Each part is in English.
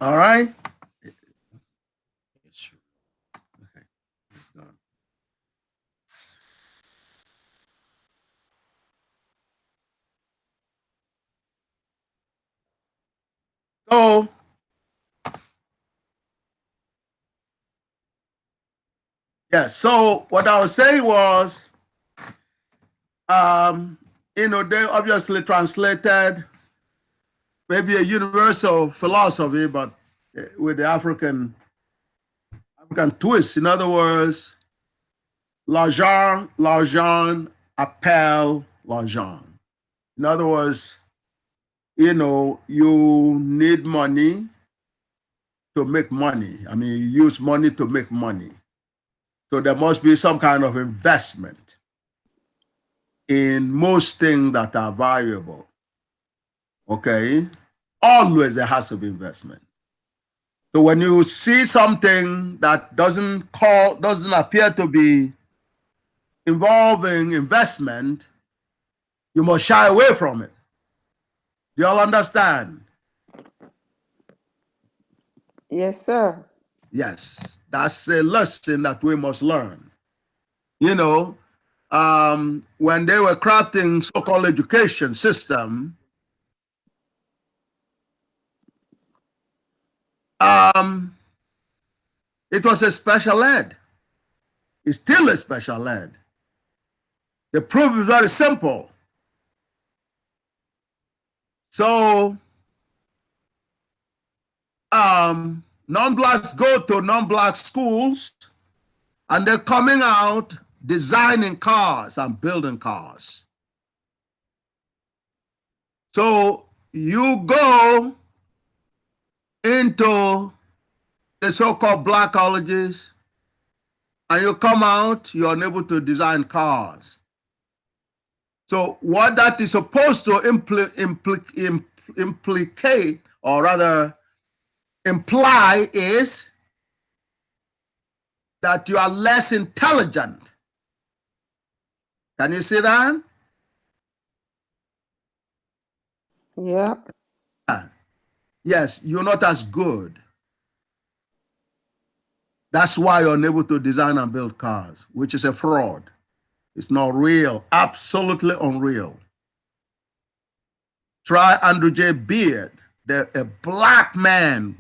All right. Okay. It's gone. So yeah, so what I was saying was, they obviously translated maybe a universal philosophy, but with the African twist. In other words, l'argent appelle l'argent. In other words, you need money to make money. I mean, you use money to make money. So there must be some kind of investment in most things that are valuable. Okay? Always there has to be investment. So when you see something that doesn't appear to be involving investment, you must shy away from it. Do y'all understand? Yes, sir. Yes, that's a lesson that we must learn. When they were crafting so-called education system, it was a special ed. It's still a special ed. The proof is very simple. So non-blacks go to non-black schools, and they're coming out designing cars and building cars. So you go into the so-called black colleges, and you come out, you're unable to design cars. So what that is supposed to implicate, or rather imply, is that you are less intelligent. Can you see that? Yeah. Yes, you're not as good. That's why you're unable to design and build cars, which is a fraud. It's not real, absolutely unreal. Try Andrew J. Beard, a black man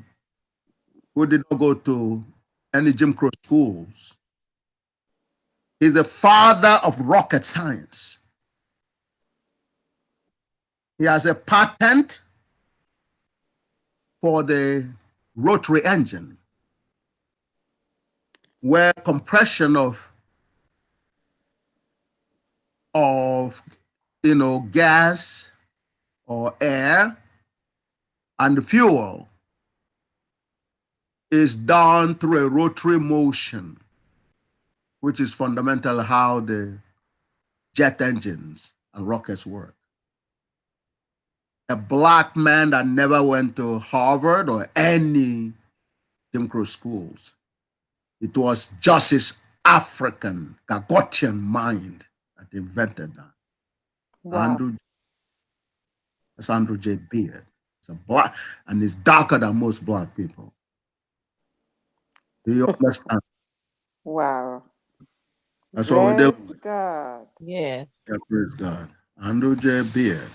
who did not go to any Jim Crow schools. He's the father of rocket science. He has a patent for the rotary engine, where compression of gas or air and fuel is done through a rotary motion, which is fundamentally how the jet engines and rockets work. A black man that never went to Harvard or any Jim Crow schools. It was just his African, Gagutian mind that invented that. Wow. That's Andrew J. Beard. It's a black, and he's darker than most black people. Do you understand? Wow. That's what we did. Bless God. Yeah. Yeah, praise God. Andrew J. Beard.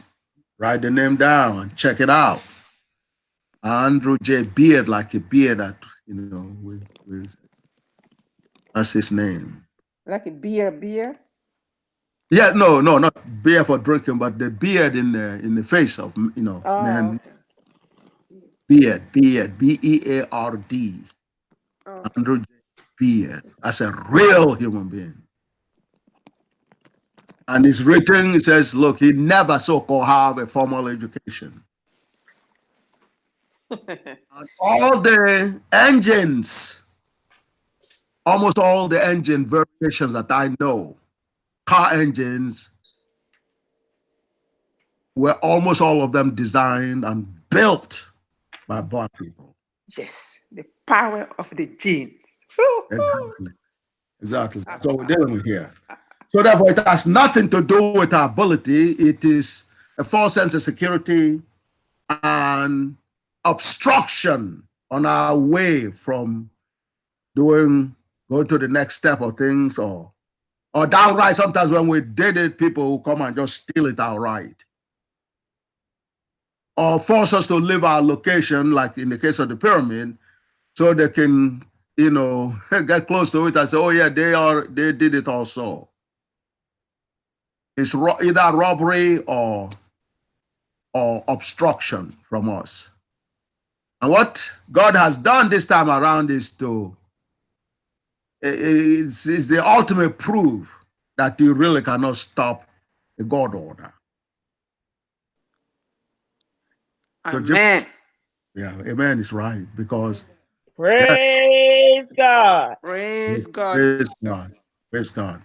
Write the name down and check it out. Andrew J. Beard, like a beard that, that's his name. Like a beer? Yeah, no, not beer for drinking, but the beard in the face of, man. Beard, B-E-A-R-D. Oh. Andrew J. Beard. That's a real human being. And it's written, it says, look, he never so-called have a formal education. And all the engines, almost all the engine variations that I know, car engines, were almost all of them designed and built by black people. Yes, the power of the genes. Exactly. That's what we're dealing with here. So therefore, it has nothing to do with our ability. It is a false sense of security and obstruction on our way from going to the next step of things, or downright sometimes when we did it, people will come and just steal it outright, or force us to leave our location, like in the case of the pyramid, so they can, get close to it and say, oh yeah, they did it also. It's either robbery or obstruction from us. And what God has done this time around is it's the ultimate proof that you really cannot stop the God order. Amen. Yeah, amen is right, because Praise God. Praise God. praise God. Praise God.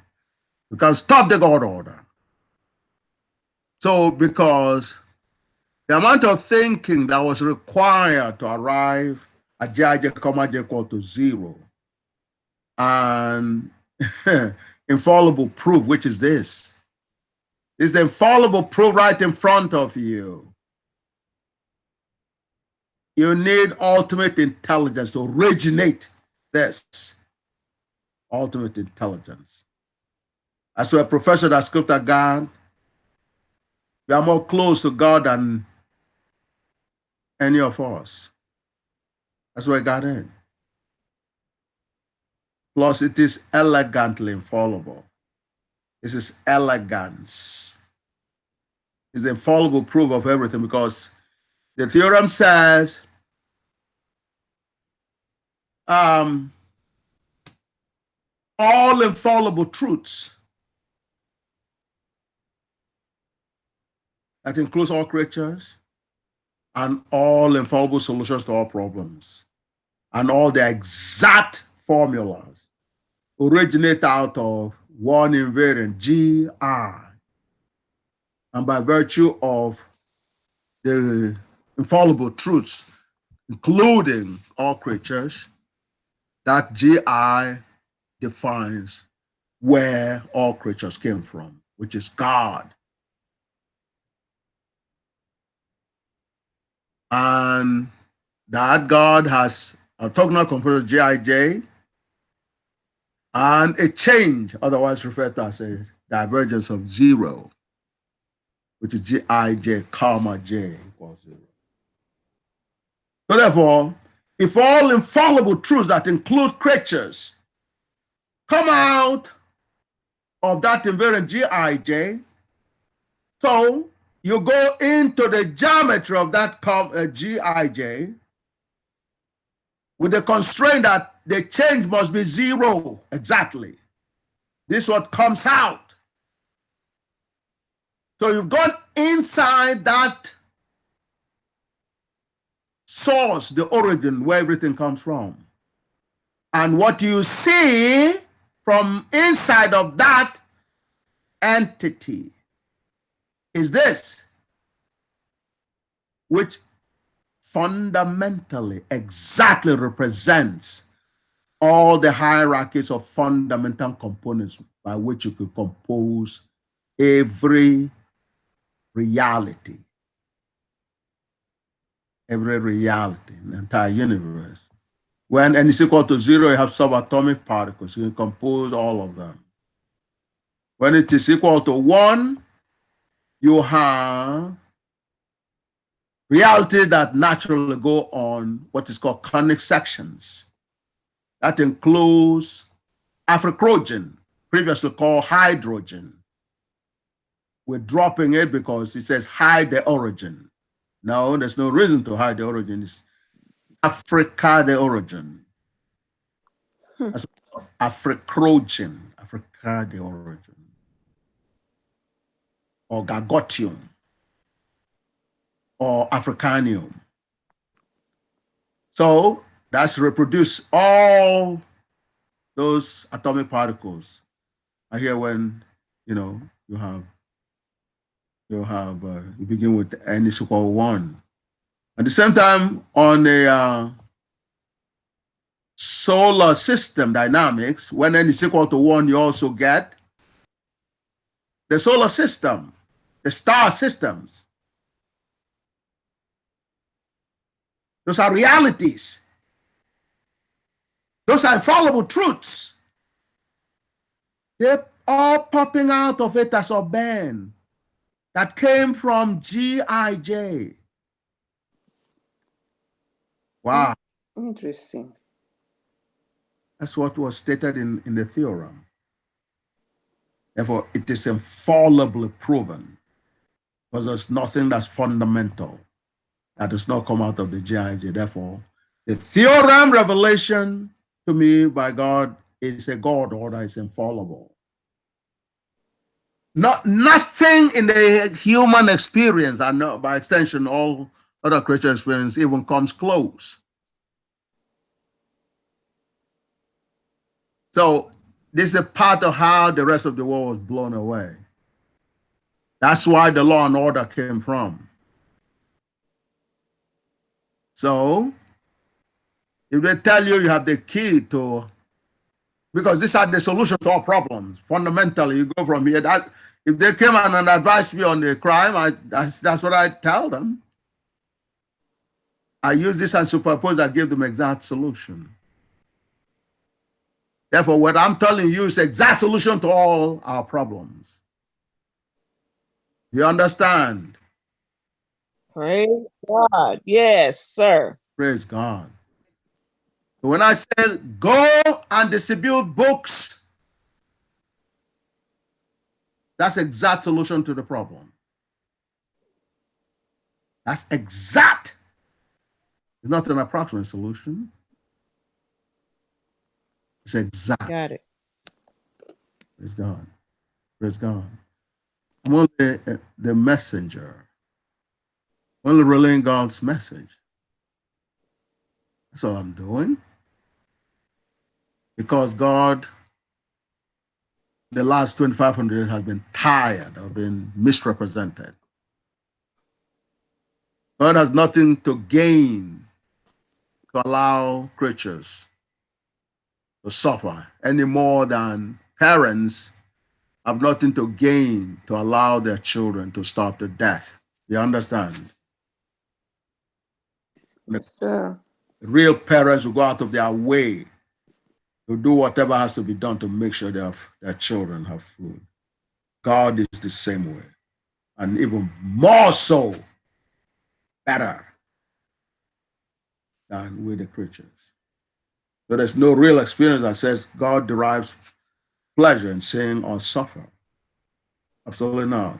You can stop the God order. So, because the amount of thinking that was required to arrive at J equal to 0, and infallible proof, which is this, is the infallible proof right in front of you. You need ultimate intelligence to originate this. Ultimate intelligence. As to a professor that scripted God, we are more close to God than any of us. That's where God is. Plus, it is elegantly infallible. This is elegance. It's the infallible proof of everything, because the theorem says all infallible truths, that includes all creatures, and all infallible solutions to all problems, and all the exact formulas originate out of one invariant, Gi. And by virtue of the infallible truths, including all creatures, that Gi defines where all creatures came from, which is God. And that God has orthogonal components Gij, and a change, otherwise referred to as a divergence of 0, which is Gij comma j equals 0. So therefore, if all infallible truths that include creatures come out of that invariant Gij, so you go into the geometry of that Gij with the constraint that the change must be 0 exactly. This is what comes out. So you've gone inside that source, the origin where everything comes from. And what you see from inside of that entity is this, which fundamentally exactly represents all the hierarchies of fundamental components by which you could compose every reality. Every reality in the entire universe. When n is equal to 0, you have subatomic particles. You can compose all of them. When it is equal to 1, you have reality that naturally go on what is called conic sections. That includes Afrochrogen, previously called hydrogen. We're dropping it because it says hide the origin. No, there's no reason to hide the origin. It's Africa the origin. That's Afrochrogen, Africa the origin. Or Gagotium, or Africanium. So that's reproduce all those atomic particles. I hear when you begin with n is equal to 1. At the same time, on a solar system dynamics, when n is equal to 1, you also get the solar system, the star systems. Those are realities Those are infallible truths. They're all popping out of it as a band that came from Gij. Wow. Interesting. That's what was stated in the theorem. Therefore, it is infallibly proven because there's nothing that's fundamental that does not come out of the Gij. Therefore, the theorem revelation to me by God is a God order, it's infallible. Nothing in the human experience, and by extension, all other creature experience even comes close. So this is a part of how the rest of the world was blown away. That's why the law and order came from. So if they tell you you have the key to, because these are the solution to all problems, fundamentally, you go from here. That if they came and advised me on the crime, that's what I tell them. I use this and superpose, I give them exact solution. Therefore, what I'm telling you is the exact solution to all our problems. You understand? Praise God. Yes, sir. Praise God. So when I said go and distribute books, that's exact solution to the problem. That's exact. It's not an approximate solution. It's exact. Got it. Praise God. Praise God. I'm only the messenger. I'm only relaying God's message. That's all I'm doing. Because God, the last 2,500 years, has been tired of being misrepresented. God has nothing to gain to allow creatures to suffer any more than parents have nothing to gain to allow their children to starve to death. You understand? Yes, sir. Real parents will go out of their way to do whatever has to be done to make sure their children have food. God is the same way, and even more so, better than with the creatures. So there's no real experience that says God derives pleasure in seeing or suffer. Absolutely not.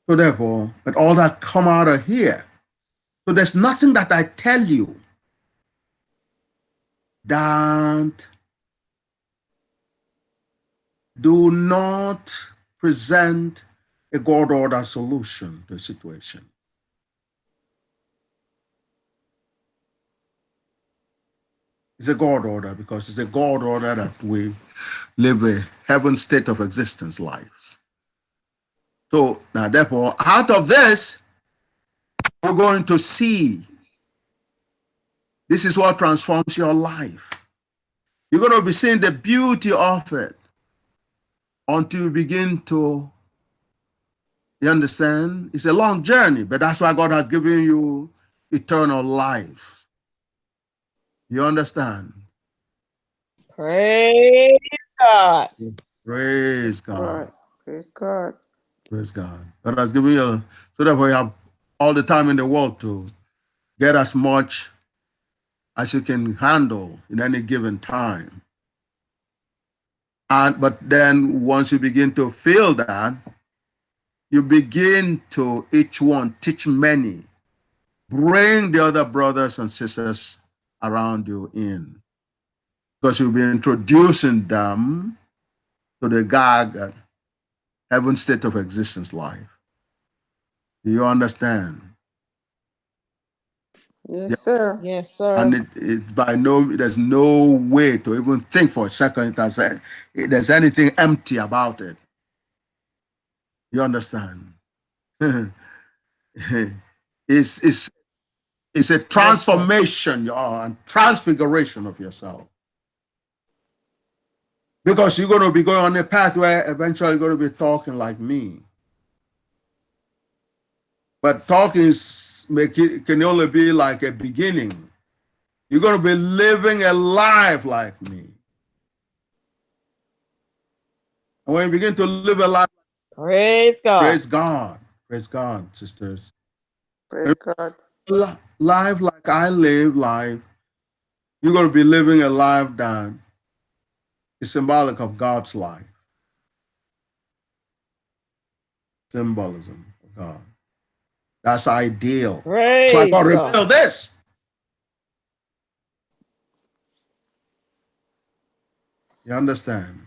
So therefore, but all that come out of here. So there's nothing that I tell you that do not present a God order solution to a situation. It's a God order because it's a God order that we live a heaven state of existence lives. So now, therefore, out of this, we're going to see this is what transforms your life. You're going to be seeing the beauty of it until you begin to, you understand? It's a long journey, but that's why God has given you eternal life. You understand? Praise God. Praise God. Right. Praise God. Praise God. God has given you, so that we have all the time in the world to get as much as you can handle in any given time. But then once you begin to feel that, you begin to each one teach many, bring the other brothers and sisters around you in, because you'll be introducing them to the gaga, heaven state of existence life. Do you understand? Yes, sir. Yes, sir. And it's there's no way to even think for a second that there's anything empty about it. You understand? it's a transformation and transfiguration of yourself. Because you're going to be going on a path where eventually you're going to be talking like me. But talking can only be like a beginning. You're going to be living a life like me. And when you begin to live a life, Praise God. praise God. Praise God, sisters. Praise God. Life like I live life, you're going to be living a life that is symbolic of God's life. Symbolism of God. That's ideal. So I got to Praise reveal God. this. You understand?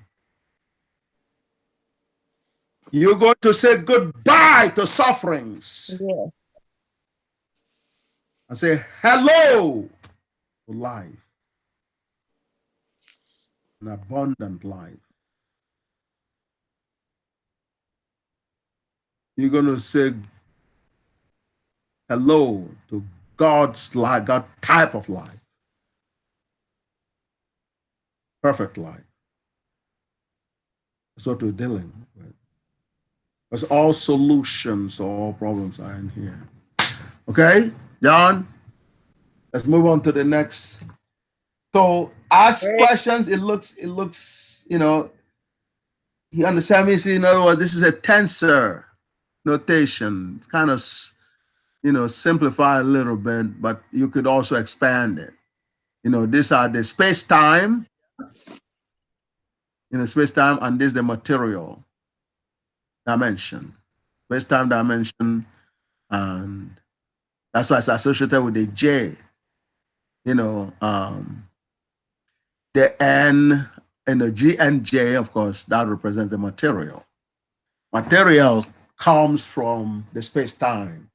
You're going to say goodbye to sufferings Yeah. and say hello to life, an abundant life. You're going to say hello to God's life, God type of life, perfect life. That's what we're dealing with. Because all solutions to all problems are in here. Okay, John, let's move on to the next. So ask Praise questions. It looks, you understand me? See, in other words, this is a tensor notation. It's kind of, simplify a little bit, but you could also expand it. These are the space-time, space-time, and this is the material dimension. Space-time dimension, and that's why it's associated with the J. The N and the G and J, of course, that represents the material. Material comes from the space-time.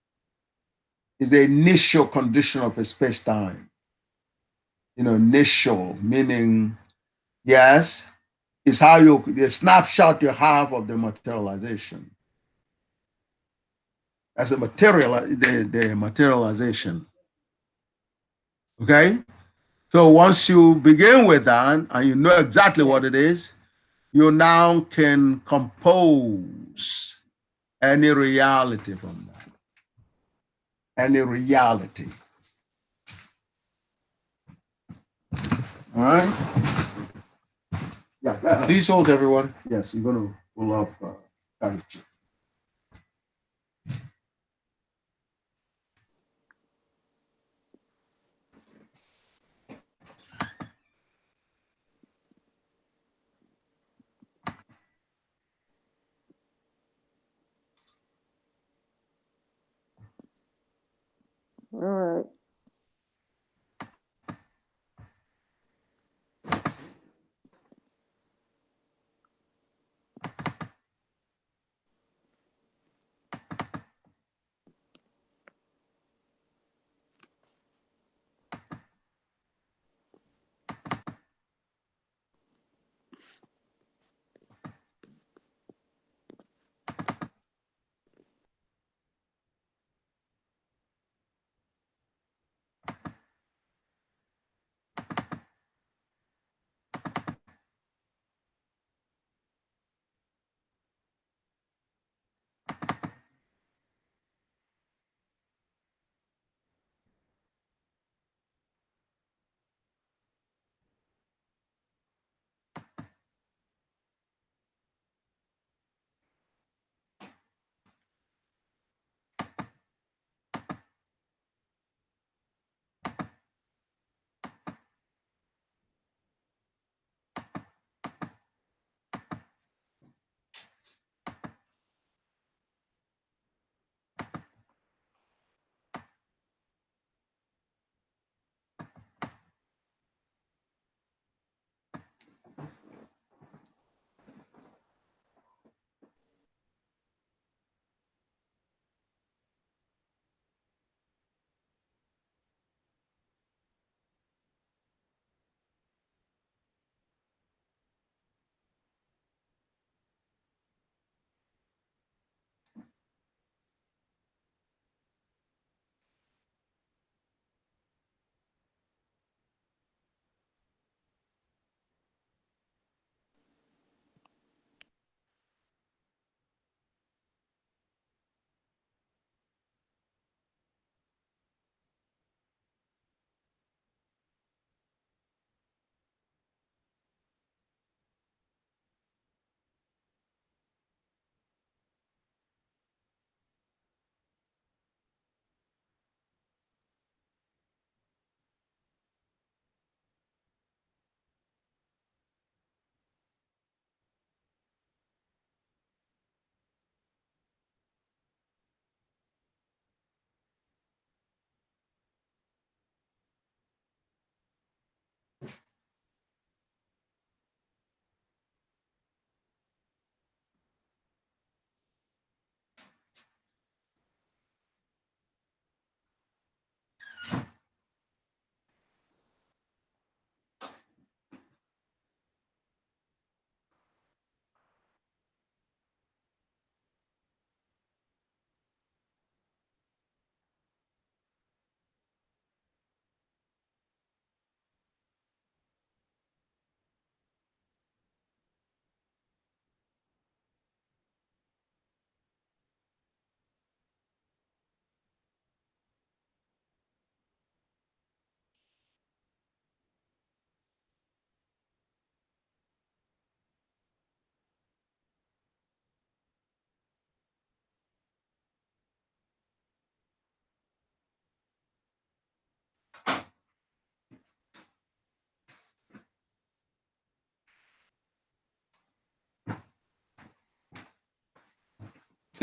It's the initial condition of a space-time. Initial meaning, yes, is how the snapshot you have of the materialization. As a the materialization. Okay? So once you begin with that and you know exactly what it is, you now can compose any reality from that. Any reality. All right? Yeah. Please hold, everyone. Yes, you're going to pull off Gagut. All right.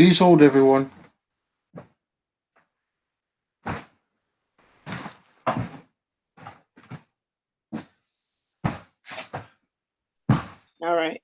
Please hold, everyone. All right.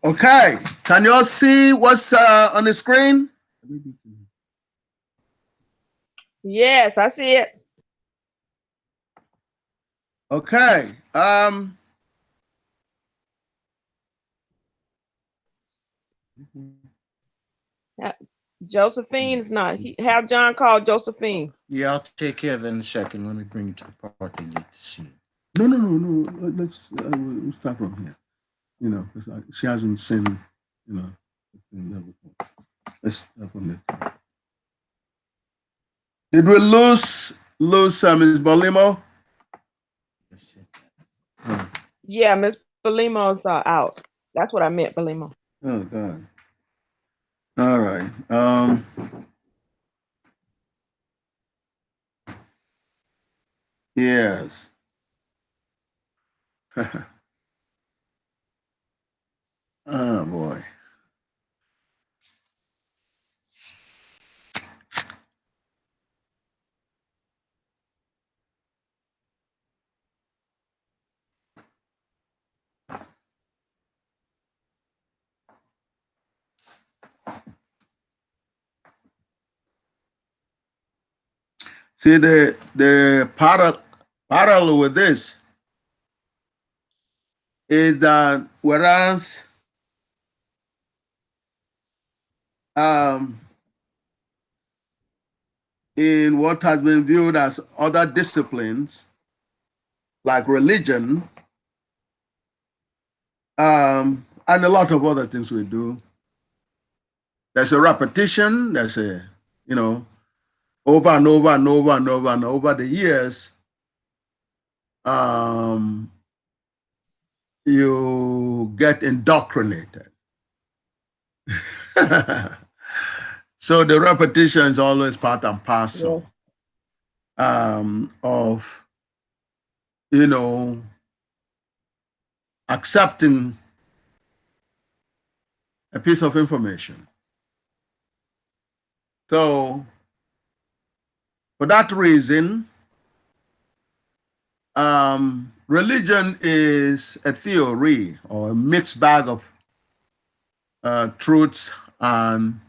Okay, can you all see what's on the screen? Yes, I see it. Okay. Josephine's not. Have John call Josephine. Yeah, I'll take care of that in a second. Let me bring you to the part they need to see. No. Let's we'll start from here. You know, she hasn't seen. You know, let's start from there. Did we lose Miss Bolimo? Yeah, Miss Belimo's out. That's what I meant, Belimo. Oh God. All right. Yes. Oh boy. See the parallel with this is that whereas in what has been viewed as other disciplines like religion and a lot of other things we do, there's a repetition, there's a, you know, over and over and over and over and over the years, you get indoctrinated. So the repetition is always part and parcel of, you know, accepting a piece of information. So for that reason, religion is a theory or a mixed bag of truths and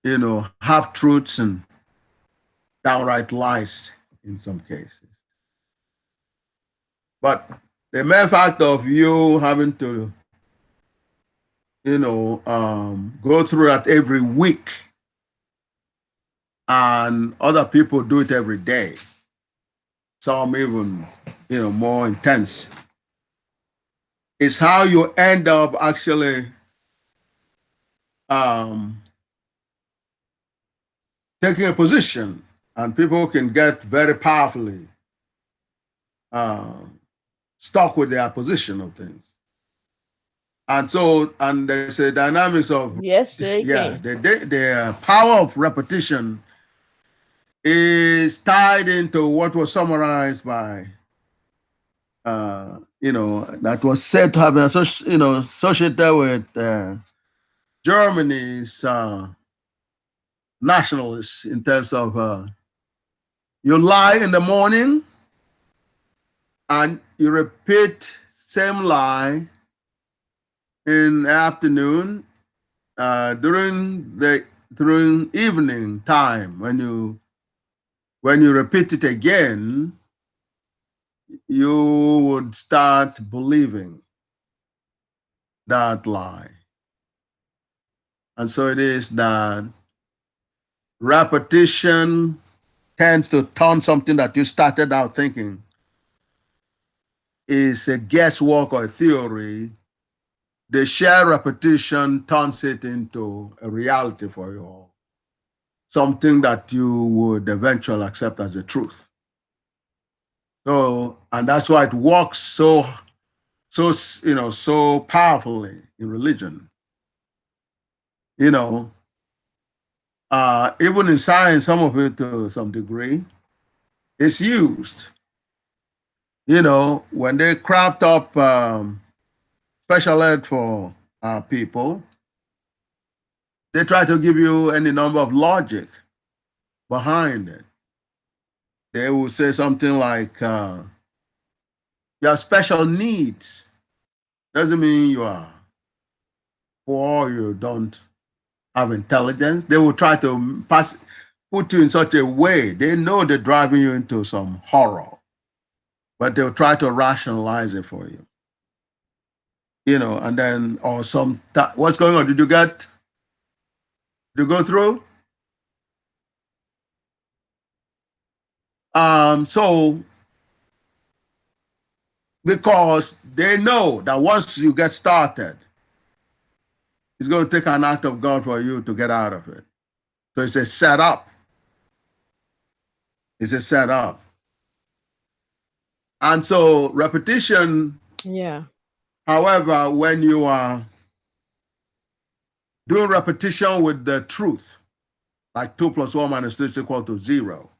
you know, half truths and downright lies in some cases. But the mere fact of you having to, you know, go through that every week, and other people do it every day, some even, you know, more intense, is how you end up actually taking a position, and people can get very powerfully stuck with their position of things. And so, and there's a dynamics of, Yes, they yeah, can. the power of repetition is tied into what was summarized by, you know, that was said to have been, you know, associated with Germany's nationalists in terms of you lie in the morning and you repeat same lie in the afternoon during evening time when you when you repeat it again, you would start believing that lie. And so it is that repetition tends to turn something that you started out thinking is a guesswork or a theory. The sheer repetition turns it into a reality for you all, something that you would eventually accept as the truth. So, and that's why it works so powerfully in religion. Even in science, some of it to some degree is used. When they craft up special ed for people, they try to give you any number of logic behind it. They will say something like, you have special needs. Doesn't mean you are poor, you don't have intelligence. They will try to put you in such a way. They know they're driving you into some horror, but they'll try to rationalize it for you. And then, or what's going on? Did you go through? So, because they know that once you get started, it's going to take an act of God for you to get out of it. So it's a setup. It's a setup. And so repetition, Yeah. however, when you are doing repetition with the truth, like 2 + 1 - 3 = 0,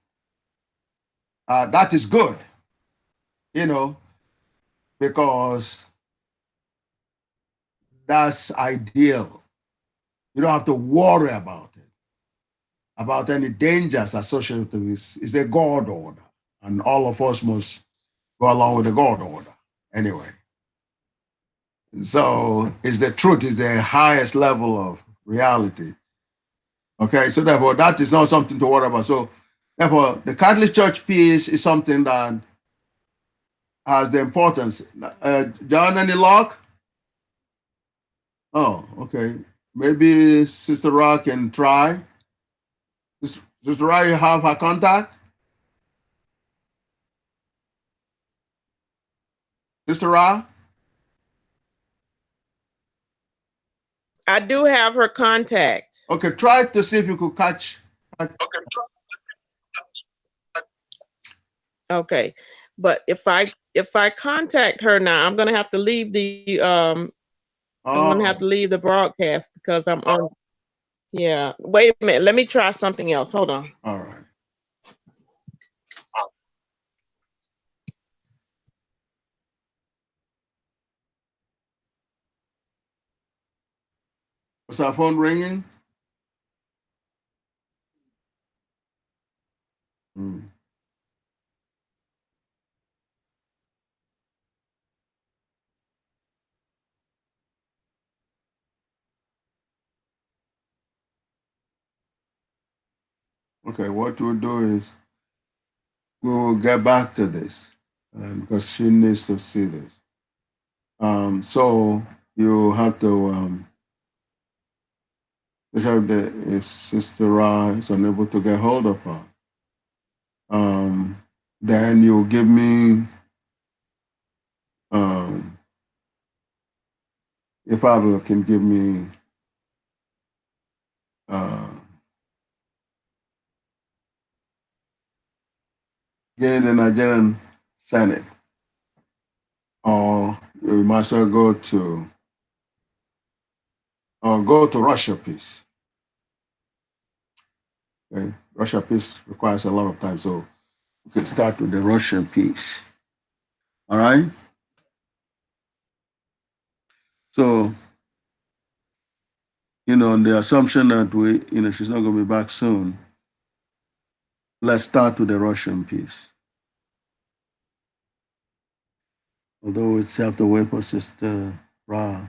that is good, because that's ideal. You don't have to worry about it, about any dangers associated with this. It's a God order, and all of us must go along with the God order anyway. So it's the truth, is the highest level of reality. Okay, so therefore that is not something to worry about. So therefore the Catholic Church piece is something that has the importance. John, any luck? Oh, okay. Maybe Sister Ra can try. Sister Ra, you have her contact? Sister Ra? I do have her contact. Okay, try to see if you could catch. Okay. But if I contact her now, I'm gonna have to leave the I'm gonna have to leave the broadcast because I'm on. Yeah. Wait a minute. Let me try something else. Hold on. All right. Was our phone ringing? Okay, what we'll do is we will get back to this because she needs to see this. So you have to, if Sister Ra is unable to get hold of her, then you give me, if Pablo can give me get the Nigerian Senate, or you might as well go to Russia piece. Okay? Russia piece requires a lot of time, so we can start with the Russian piece. All right? So, on the assumption that she's not going to be back soon, let's start with the Russian piece. Although it's have to wait for Sister Ra.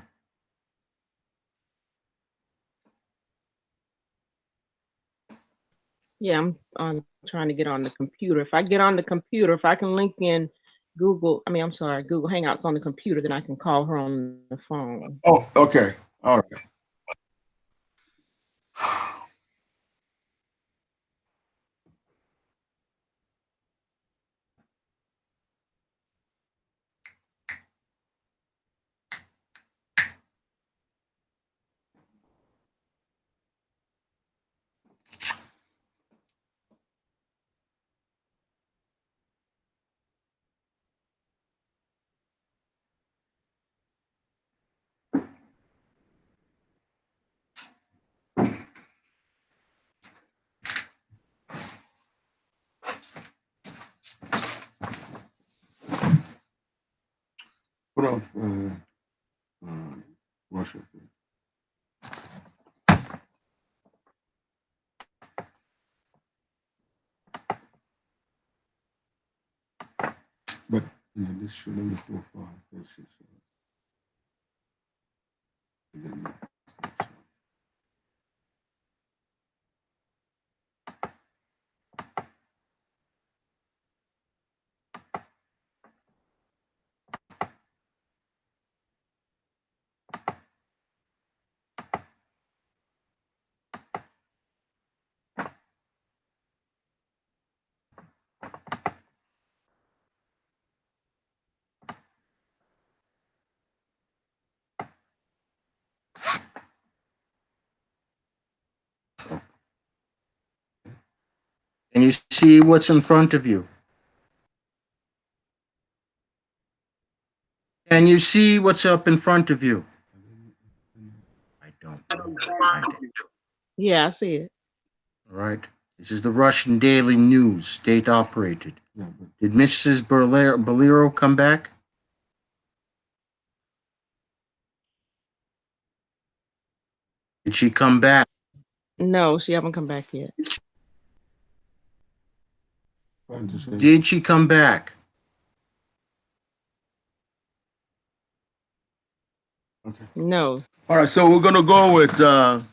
Yeah, I'm trying to get on the computer. If I get on the computer, if I can link in Google, I'm sorry, Google Hangouts on the computer, then I can call her on the phone. Oh, okay. All right. Prof, Russia. But this shouldn't be too far. Can you see what's in front of you? Can you see what's up in front of you? I don't know. I did. Yeah, I see it. All right. This is the Russian Daily News, state operated. Did Mrs. Bolero come back? Did she come back? No, she haven't come back yet. Did she come back? Okay. No. All right, so we're gonna go with the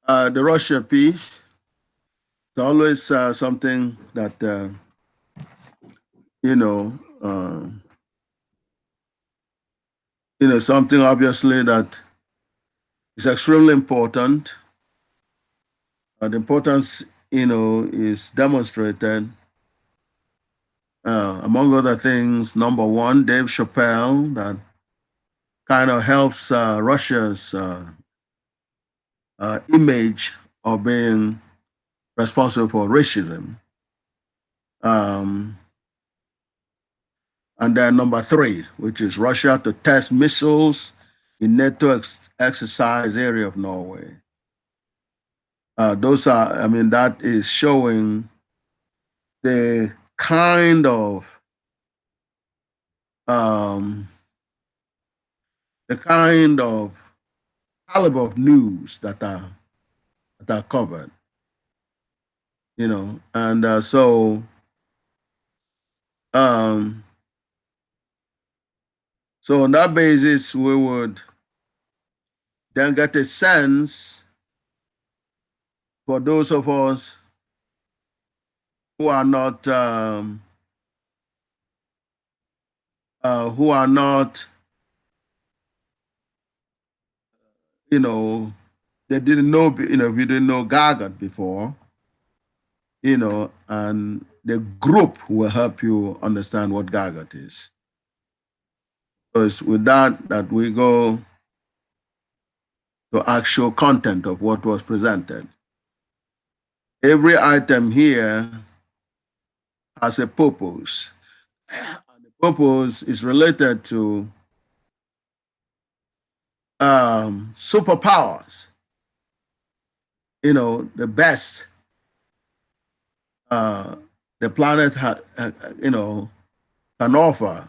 Russia piece. It's always something that something obviously that is extremely important. The importance, is demonstrated among other things. Number one, Dave Chappelle, that kind of helps Russia's image of being responsible for racism. And then number three, which is Russia to test missiles in NATO exercise area of Norway. That is showing the kind of caliber of news that are covered, and so on that basis, we would then get a sense for those of us who are not they didn't know, if you didn't know Gagut before, and the group will help you understand what Gagut is. So it's with that we go to actual content of what was presented. Every item here has a purpose. And the purpose is related to superpowers, the best the planet can offer,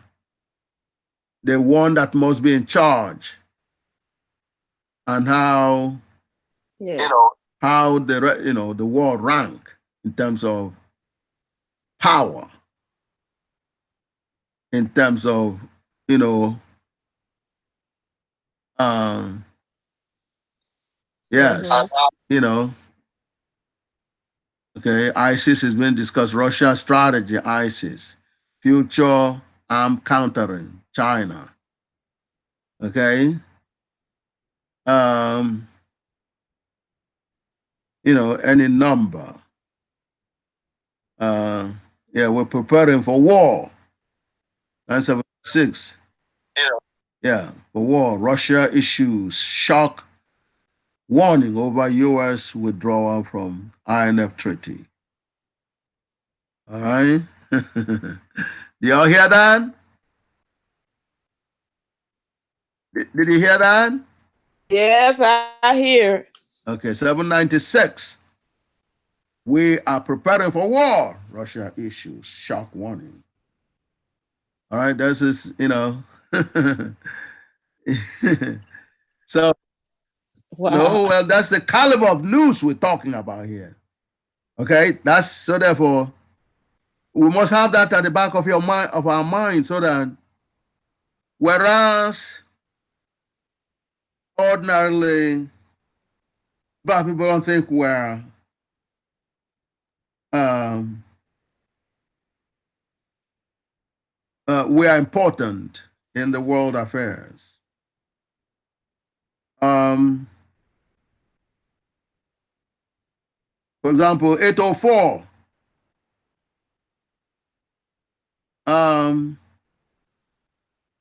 the one that must be in charge, and how how the world rank in terms of power, in terms of yes, Okay, ISIS has been discussed. Russia strategy, ISIS. Future arm countering, China. Okay. Any number. We're preparing for war. 976. Yeah, for war. Russia issues shock warning over U.S. withdrawal from INF treaty. All right. Do y'all hear that? Did you hear that? Yes, I hear. Okay, 796. We are preparing for war. Russia issues shock warning. All right, this is, so, Wow. well, that's the caliber of news we're talking about here. Okay, so therefore, we must have that at the back of our mind, so that whereas ordinarily black people don't think we are important in the world affairs. For example, 804.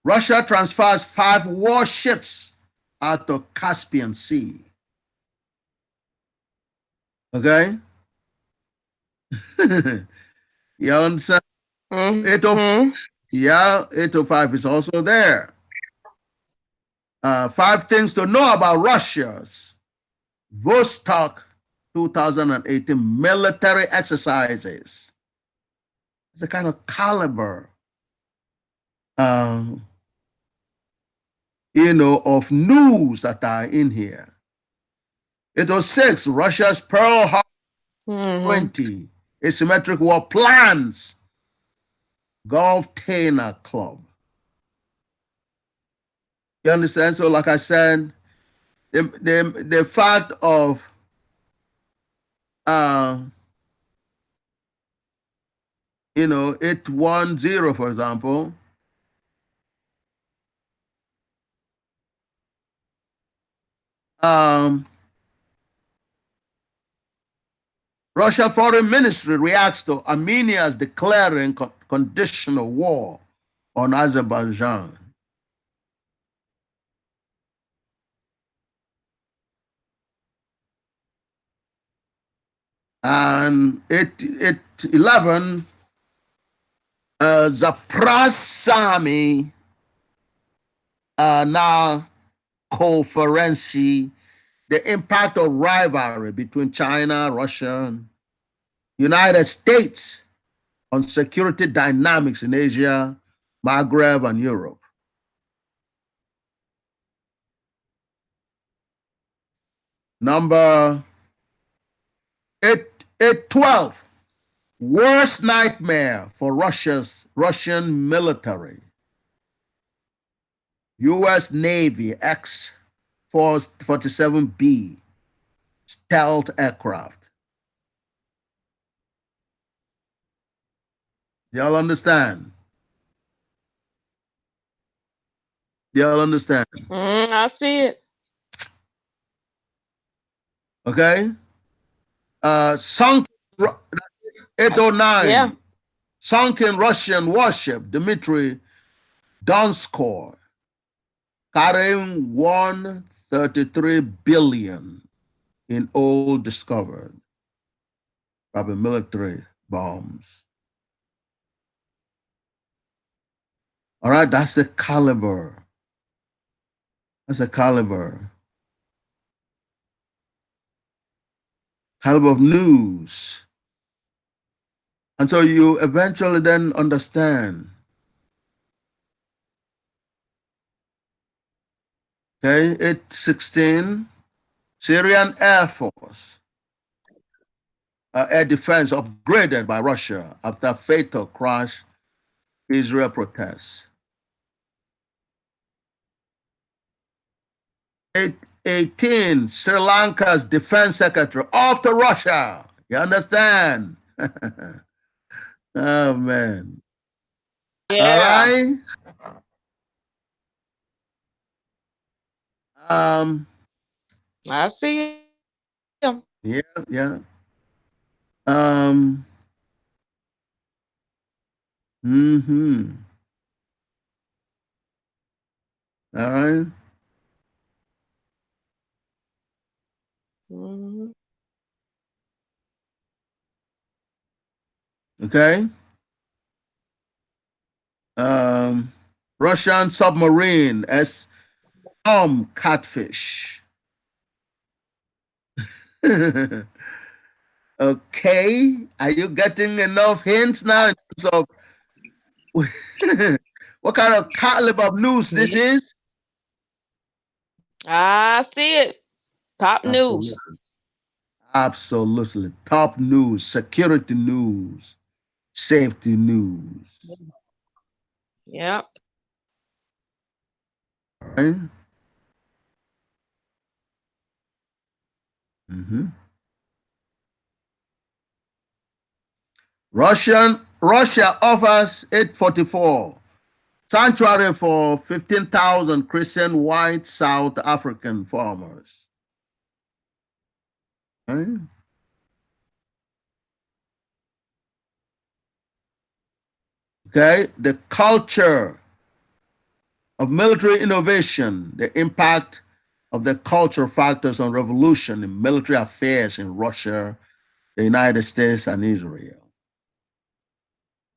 Russia transfers 5 warships out of Caspian Sea. Okay? You understand? Mm-hmm. 805 is also there. 5 things to know about Russia's Vostok 2018 military exercises. It's a kind of caliber, of news that are in here. 806, Russia's Pearl Harbor 20 asymmetric war plans. Golf Tana Club. You understand? So, like I said, the fact of 810, for example, Russia Foreign Ministry reacts to Armenia's declaring conditional war on Azerbaijan. And 811, Zaprasami now conferency, the impact of rivalry between China, Russia, and United States on security dynamics in Asia, Maghreb, and Europe. Number 812, worst nightmare for Russian military. U.S. Navy X-47B stealth aircraft. Y'all understand? Y'all understand? I see it. Okay? Sunk 809. Yeah. Sunken Russian warship Dmitry Donskoy, carrying 133 billion in oil discovered, probably military bombs. All right, that's the caliber. That's a caliber of news. And so you eventually then understand. Okay, 816, Syrian Air Force, air defense upgraded by Russia after fatal crash, Israel protests. 818, Sri Lanka's defense secretary off to Russia. You understand? Oh man. All Yeah, right. Um, I see him. yeah, yeah. Um, mm-hmm. All right. Mhm. Okay. Russian submarine as catfish. Okay. Are you getting enough hints now in terms of what kind of caliber of news this is? I see it. Top news. Absolutely. Absolutely. Top news, security news, safety news. Yep. Right? Mhm. Russia offers 844 sanctuary for 15,000 Christian white South African farmers. Right? Okay, the culture of military innovation, the impact of the cultural factors on revolution in military affairs in Russia, the United States, and Israel.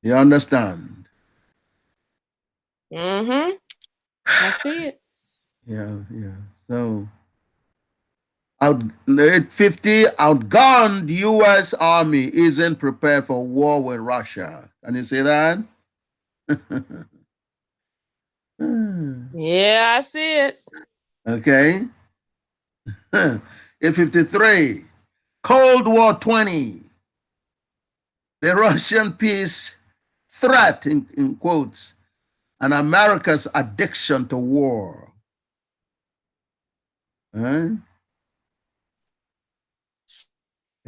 You understand? Mm-hmm. I see it. Yeah, yeah. So, 850 outgunned U.S. Army isn't prepared for war with Russia. Can you see that? Yeah, I see it. Okay. 853. Cold War 20. The Russian peace threat, in quotes, and America's addiction to war. Right?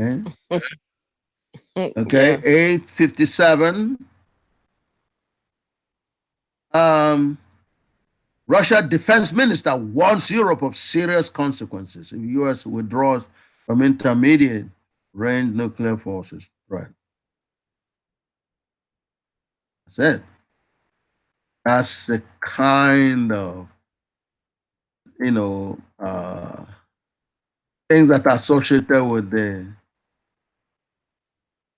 Okay. Okay. Yeah. 857. Russia defense minister warns Europe of serious consequences if U.S. withdraws from intermediate range nuclear forces threat. That's it. That's the kind of things that are associated with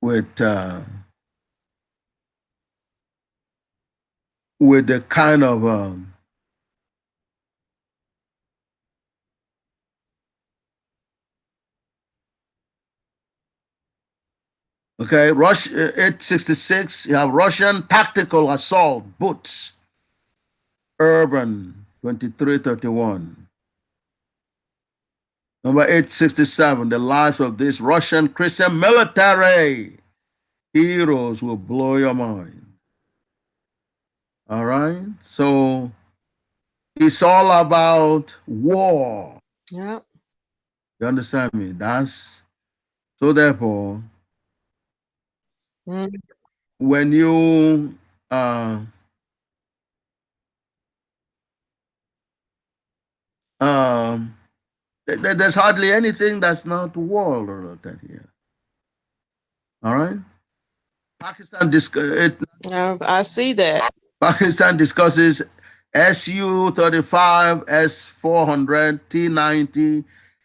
with uh, with the kind of okay, Russia 866. You have Russian tactical assault boots, urban 2331. Number 867, the lives of these Russian Christian military heroes will blow your mind. All right? So it's all about war. Yep. You understand me? That's so therefore, Mm. when you um there's hardly anything that's not war related here. All right? Pakistan I see that. Pakistan discusses Su-35, S-400, T-90,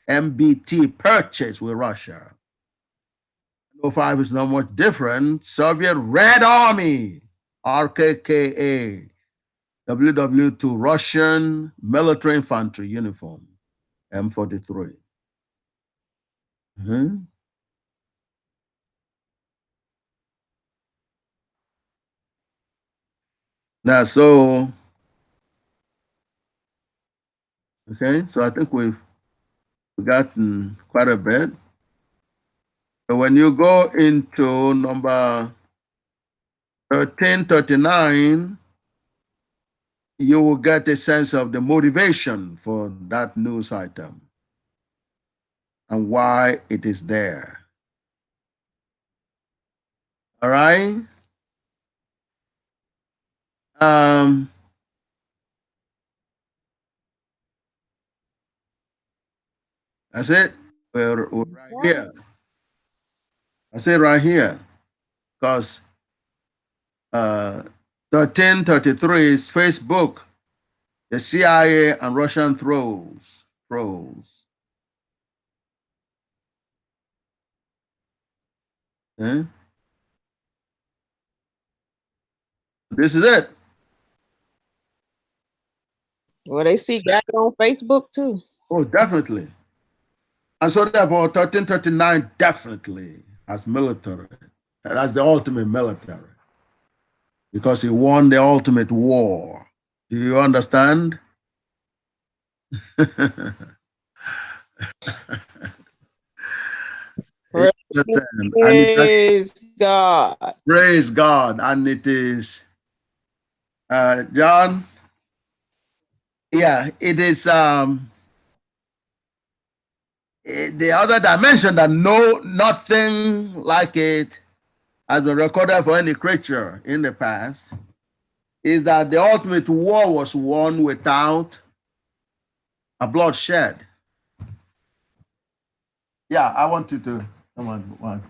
MBT purchase with Russia. O5 is not much different. Soviet Red Army, RKKA, WW2, Russian military infantry uniform, M43. Mhm. Now, so, okay, so I think we've gotten quite a bit. So when you go into number 1339, you will get a sense of the motivation for that news item and why it is there. All right. Um, that's it. We're right here. I say right here because 1333 is Facebook, the CIA, and Russian trolls. Trolls. Eh? This is it. Well, they see Gagut on Facebook too. Oh, definitely. And so therefore, 1339 definitely has military. That's the ultimate military. Because he won the ultimate war. Do you understand? Praise God. Praise God. And it is John. Yeah, it is the other dimension that nothing like it has been recorded for any creature in the past is that the ultimate war was won without a bloodshed. Yeah, I want you to come on.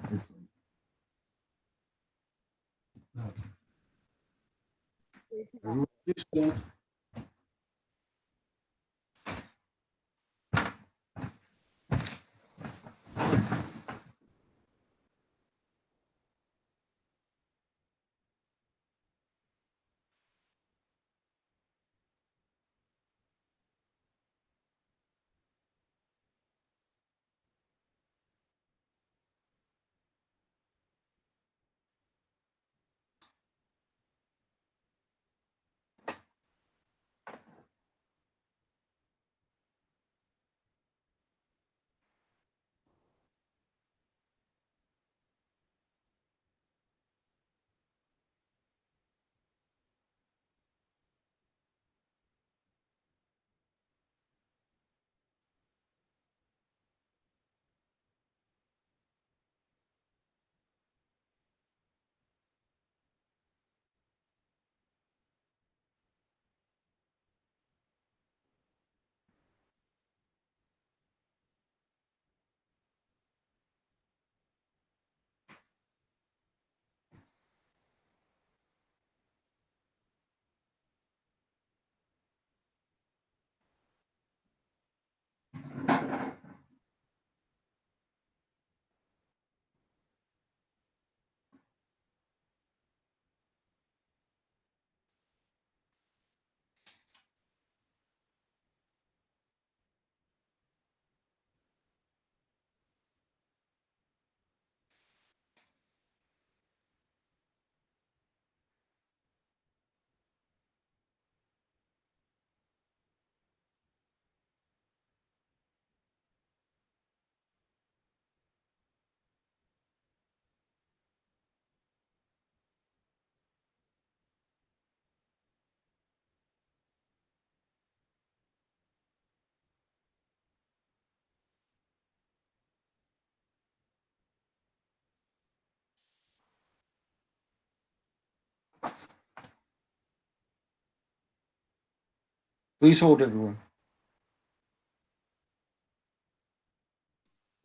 Please hold, everyone.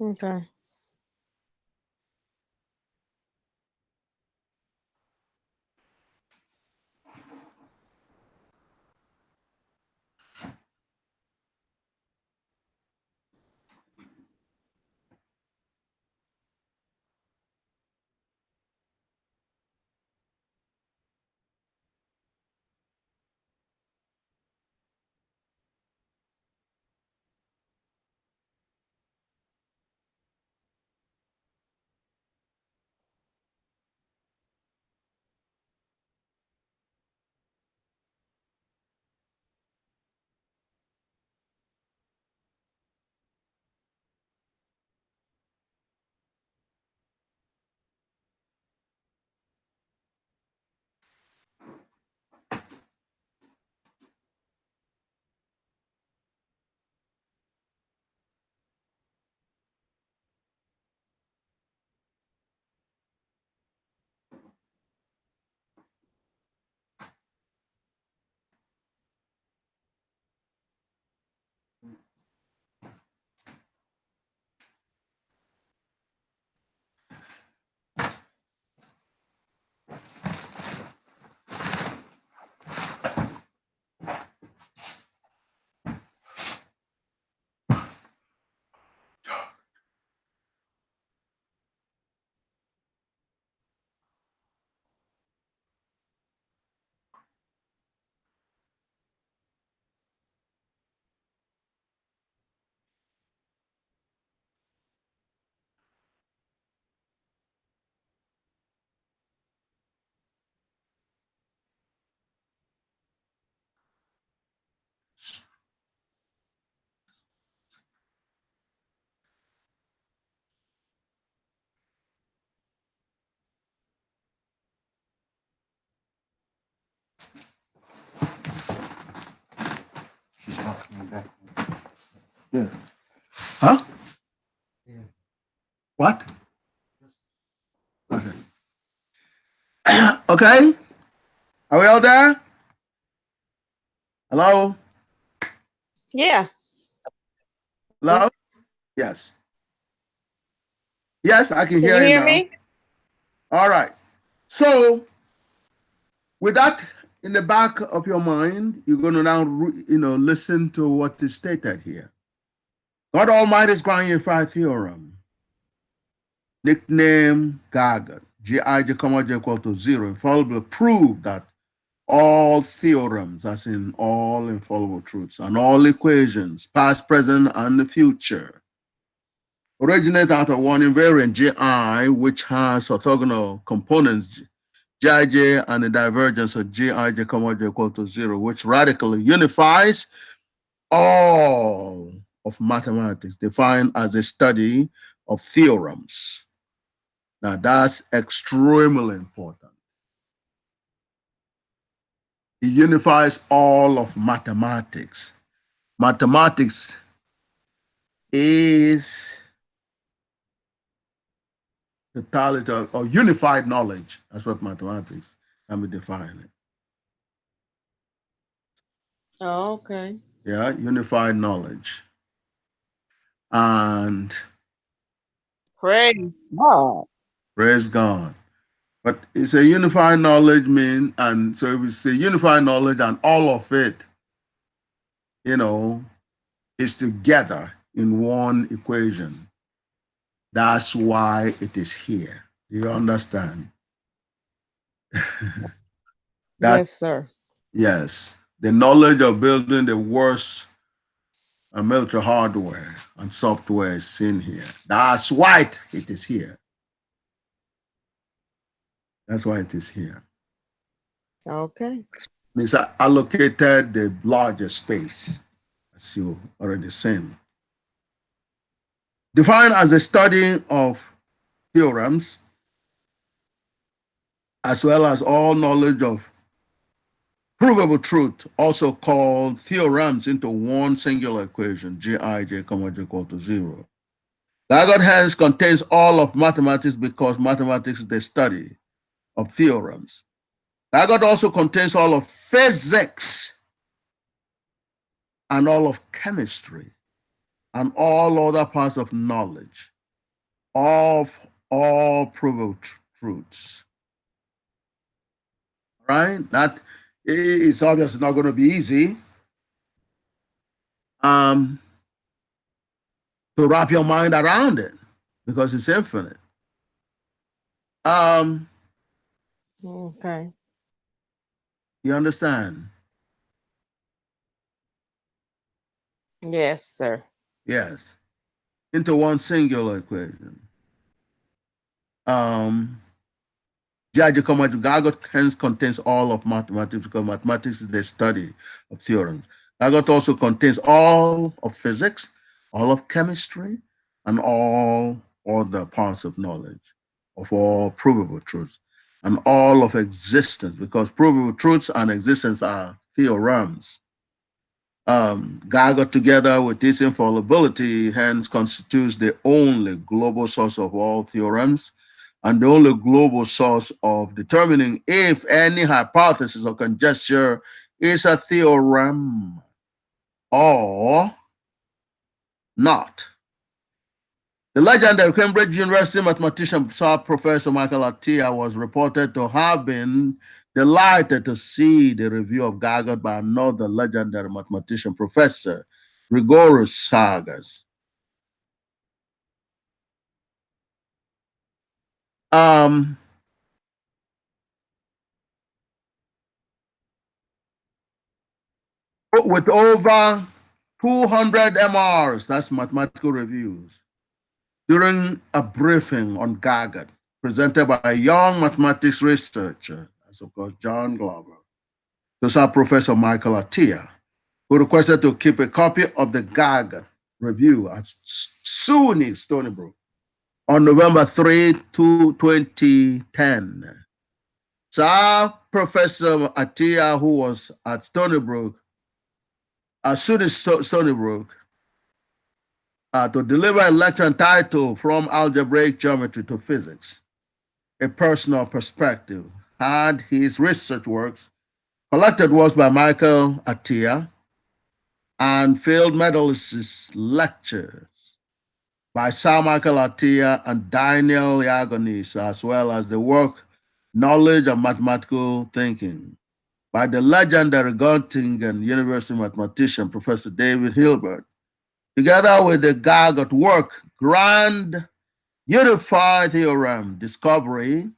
Okay. Yeah. Huh? Yeah. What? Okay. Okay. Are we all there? Hello? Yeah. Hello? Yes. Yes, I can Can hear you you hear now. me? All right. So, with that in the back of your mind, you're going to now, listen to what is stated here. God Almighty's Grand Unified Theorem, nickname Gagut, Gij, J equal to 0, infallibly prove that all theorems, as in all infallible truths, and all equations, past, present, and the future, originate out of one invariant Ji, which has orthogonal components Jij and the divergence of Gij, J equal to 0, which radically unifies all of mathematics, defined as a study of theorems. Now, that's extremely important. It unifies all of mathematics. Mathematics is the totality or unified knowledge. That's what mathematics can be defined. Oh, okay. Yeah, unified knowledge. And Praise God. praise God. But it's a unified knowledge and so if we say unified knowledge and all of it, is together in one equation. That's why it is here. Do you understand? That Yes, sir. yes, the knowledge of building the worst military hardware and software is seen here. That's why it is here. That's why it is here. Okay. It's allocated the larger space, as you already seen. Defined as a study of theorems, as well as all knowledge of provable truth, also called theorems, into one singular equation, Gij, J equal to 0. Gagut hence contains all of mathematics because mathematics is the study of theorems. Gagut also contains all of physics and all of chemistry and all other parts of knowledge of all provable truths. Right? That is obviously not going to be easy. To wrap your mind around it because it's infinite. Okay. You understand? Yes, sir. Yes. Into one singular equation. Gagut hence contains all of mathematics because mathematics is the study of theorems. Gagut also contains all of physics, all of chemistry, and all other parts of knowledge of all provable truths and all of existence because provable truths and existence are theorems. Gaga, together with its infallibility, hence constitutes the only global source of all theorems and the only global source of determining if any hypothesis or conjecture is a theorem or not. The legendary Cambridge University mathematician Sir Professor Michael Atiyah was reported to have been delighted to see the review of Gagut by another legendary mathematician, Professor Gregorius Sagas. With over 200 MRs, that's mathematical reviews, during a briefing on Gagut presented by a young mathematics researcher, that's of course John Glover, to Sir Professor Michael Atiyah, who requested to keep a copy of the Gagut review at SUNY Stony Brook on November 3, 2010. Sir Professor Atiyah, who was at Stony Brook, SUNY Stony Brook, to deliver a lecture entitled From Algebraic Geometry to Physics, a Personal Perspective, had his research works, collected works by Michael Atiyah, and field medalist lectures by Sir Michael Atiyah and Daniel Yagonis, as well as the work Knowledge and Mathematical Thinking by the legendary Göttingen University mathematician, Professor David Hilbert, together with the Gagut work, Grand Unified Theorem, Discovery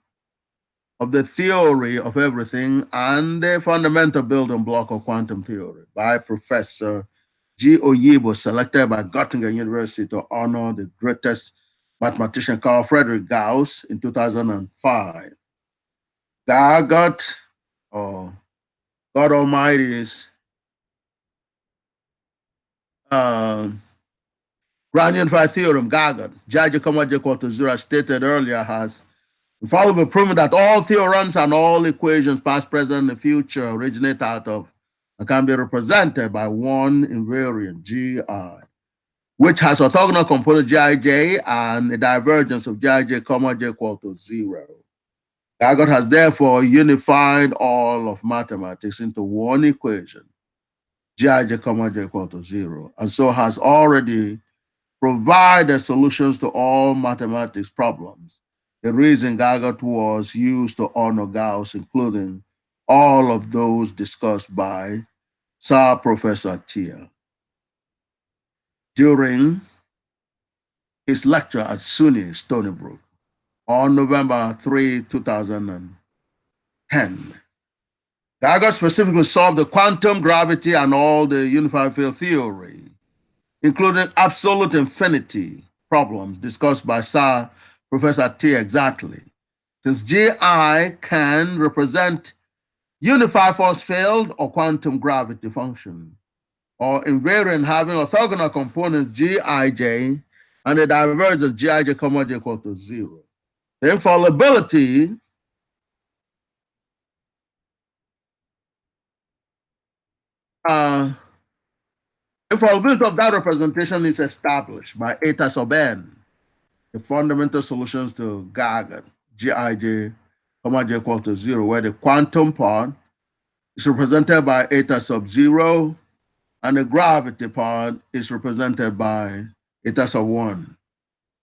of the Theory of Everything and the Fundamental Building Block of Quantum Theory by Professor G. Oyibo, selected by Göttingen University to honor the greatest mathematician Carl Friedrich Gauss in 2005. Gagut, or God Almighty's Grand Unified Theorem, Gagut, J, comma j equal to 0, as stated earlier, has infallibly proven that all theorems and all equations, past, present, and future, originate out of and can be represented by one invariant, Gi, which has orthogonal component Jij and a divergence of Jij, comma j equal to 0. Gagut has therefore unified all of mathematics into one equation, Jij, comma j equal to 0, and so has already provided solutions to all mathematics problems. The reason Gagut was used to honor Gauss, including all of those discussed by Sir Professor Atiyah during his lecture at SUNY Stony Brook on November 3, 2010. Gagut specifically solved the quantum gravity and all the unified field theory, including absolute infinity problems discussed by Sir Professor Atiyah exactly. Since Gi can represent unified force field or quantum gravity function, or invariant having orthogonal components Gij and the divergence Gij, comma j equal to 0. The infallibility infallibility of that representation is established by eta sub n, the fundamental solutions to Gagut, Gij, comma j equal to 0, where the quantum part is represented by eta sub 0, and the gravity part is represented by eta sub 1.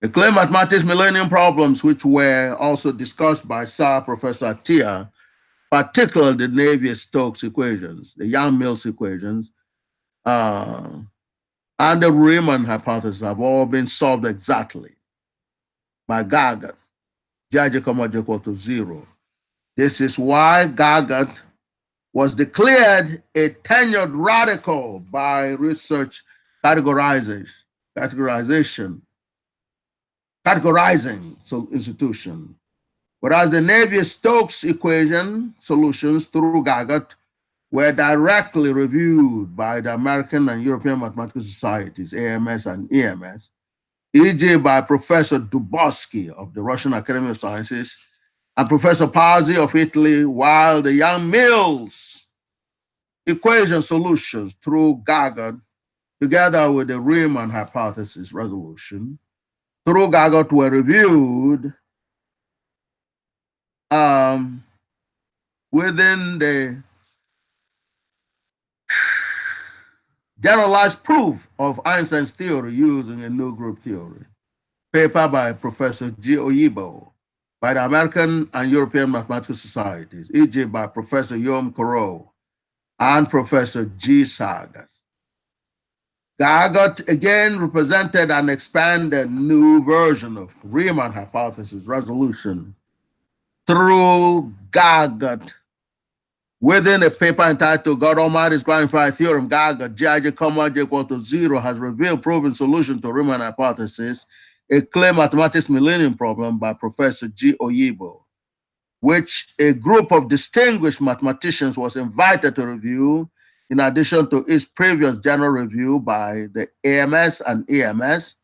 The clear mathematics millennium problems, which were also discussed by Sir Professor Atiyah, particularly the Navier-Stokes equations, the Yang-Mills equations, and the Riemann hypothesis, have all been solved exactly by Gagut, Jij, comma j equal to 0. This is why Gagut was declared a tenured radical by research categorizing institution. Whereas the Navier-Stokes equation solutions through Gagut were directly reviewed by the American and European Mathematical Societies, AMS and EMS, e.g. by Professor Dubosky of the Russian Academy of Sciences and Professor Pazzi of Italy, while the Yang-Mills equation solutions through Gagut, together with the Riemann hypothesis resolution, through Gagut were reviewed within the generalized proof of Einstein's theory using a new group theory, paper by Professor G. Oyibo, by the American and European Mathematical Societies, e.g. by Professor Yom Koro and Professor G. Sagas. Gagut again represented an expanded new version of Riemann hypothesis resolution through Gagut within a paper entitled God Almighty's Grand Unified Theorem, Gagut, Jij, comma j equal to 0, has revealed proven solution to Riemann hypothesis, a clear mathematics millennium problem by Professor G. Oyibo, which a group of distinguished mathematicians was invited to review, in addition to its previous general review by the AMS and EMS.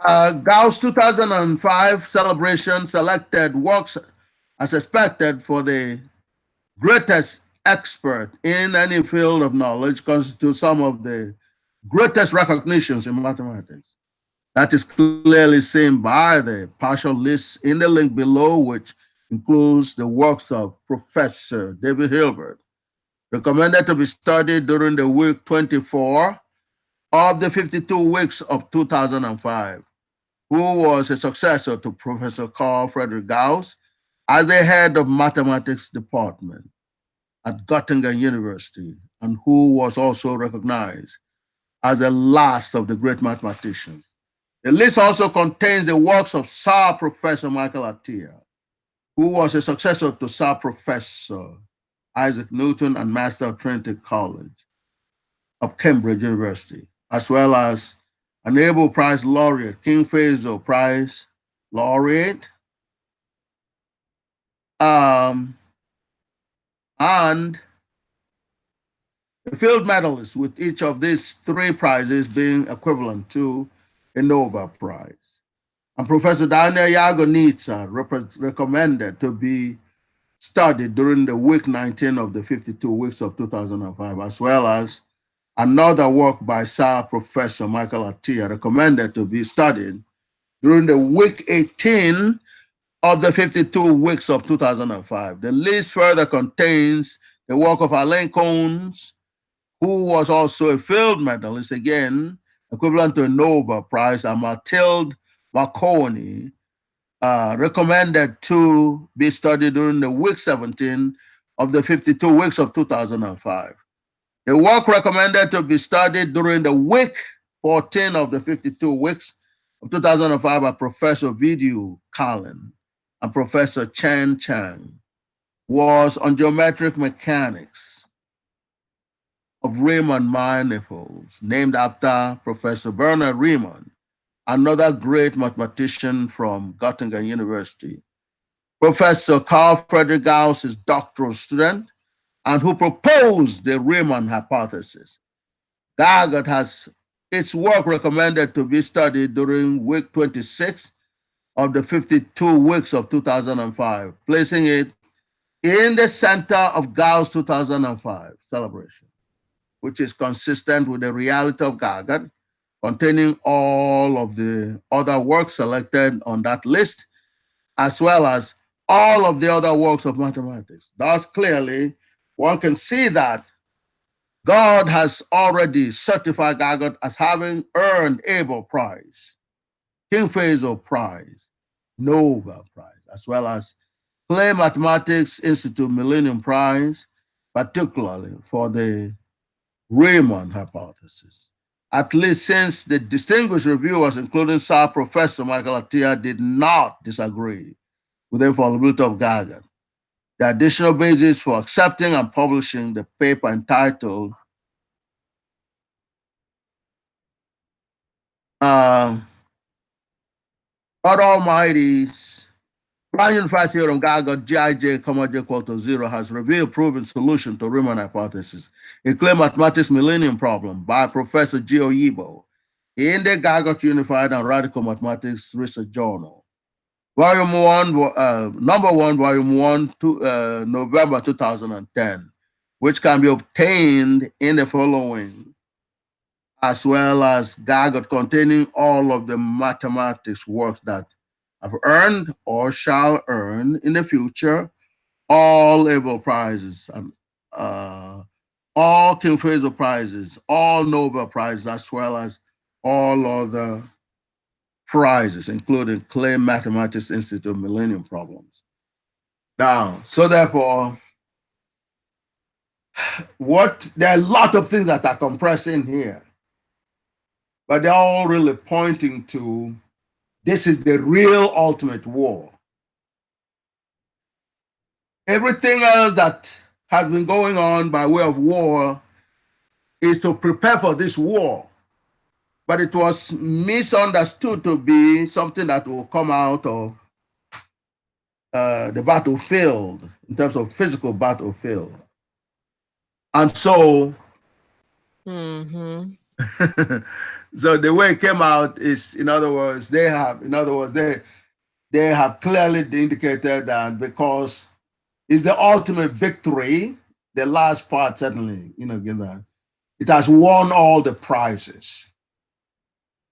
Gauss 2005 celebration selected works as expected for the greatest expert in any field of knowledge constitute some of the greatest recognitions in mathematics. That is clearly seen by the partial list in the link below, which includes the works of Professor David Hilbert, recommended to be studied during the week 24 of the 52 weeks of 2005, who was a successor to Professor Carl Friedrich Gauss as the head of mathematics department at Göttingen University, and who was also recognized as the last of the great mathematicians. The list also contains the works of Sir Professor Michael Atiyah, who was a successor to Sir Professor Isaac Newton and Master of Trinity College of Cambridge University, as well as a Nobel Prize laureate, King Faisal Prize laureate, and a field medalist, with each of these three prizes being equivalent to a Nobel Prize. And Professor Daniel Yagonitsa recommended to be studied during the week 19 of the 52 weeks of 2005, as well as another work by Sir Professor Michael Atiyah recommended to be studied during the week 18 of the 52 weeks of 2005. The list further contains the work of Alain Connes, who was also a field medalist, again, equivalent to a Nobel Prize, and Mathilde Marconi, recommended to be studied during the week 17 of the 52 weeks of 2005. The work recommended to be studied during the week 14 of the 52 weeks of 2005 by Professor Vidyu Kalin and Professor Chen Chang was on geometric mechanics of Riemann manifolds, named after Professor Bernard Riemann, another great mathematician from Göttingen University. Professor Carl Friedrich Gauss is doctoral student and who proposed the Riemann hypothesis. Gagut has its work recommended to be studied during week 26 of the 52 weeks of 2005, placing it in the center of Gauss 2005 celebration, which is consistent with the reality of Gagut, containing all of the other works selected on that list, as well as all of the other works of mathematics. Thus, clearly, one can see that God has already certified Gagut as having earned Abel Prize, King Faisal Prize, Nobel Prize, as well as Clay Mathematics Institute Millennium Prize, particularly for the Riemann hypothesis. At least since the distinguished reviewers, including Sir Professor Michael Atiyah, did not disagree with the infallibility of Gagut. The additional basis for accepting and publishing the paper entitled God Almighty's Grand Unified Theorem, Gagut, Gij, J equal to 0, has revealed proven solution to Riemann hypothesis, a clear mathematics millennium problem by Professor G. Oyibo in the Gagut Unified and Radical Mathematics Research Journal. Volume 1, number 1, Volume 1, November 2010, which can be obtained in the following, as well as Gagut containing all of the mathematics works that have earned or shall earn in the future all Abel Prizes, all King Faisal Prizes, all Nobel Prizes, as well as all other prizes, including Clay Mathematics Institute Millennium Problems. Now, so therefore, there are a lot of things that are compressed in here, but they're all really pointing to this is the real ultimate war. Everything else that has been going on by way of war is to prepare for this war. But it was misunderstood to be something that will come out of the battlefield, in terms of physical battlefield. And so, so the way it came out is, in other words, they have clearly indicated that because it's the ultimate victory the last part certainly, give that. It has won all the prizes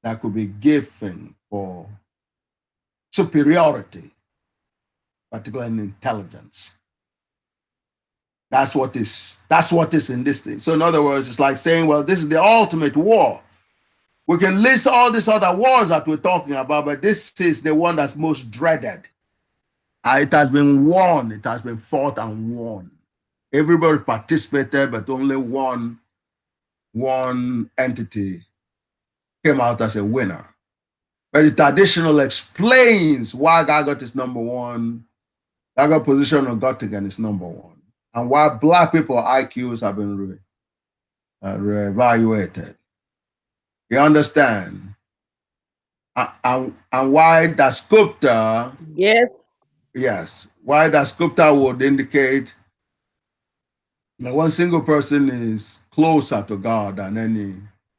that could be given for superiority, particularly in intelligence. That's what is in this thing. So in other words, it's like saying, well, this is the ultimate war. We can list all these other wars that we're talking about, but this is the one that's most dreaded. It has been won. It has been fought and won. Everybody participated, but only one entity came out as a winner. But the traditional explains why Gagut is number one, Gagut position on Göttingen is number one, and why Black people IQs have been re-evaluated. You understand? And why the sculptor, Yes. why the sculptor would indicate that one single person is closer to God than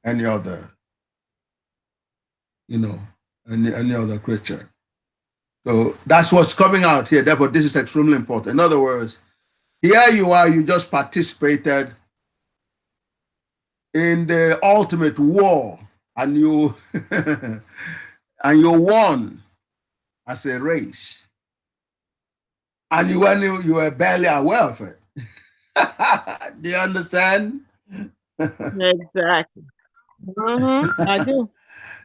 any other, any other creature. So that's what's coming out here. Therefore, this is extremely important. In other words, here you are, you just participated in the ultimate war, and you and you won as a race. And you were barely aware of it. Do you understand? Exactly. I do.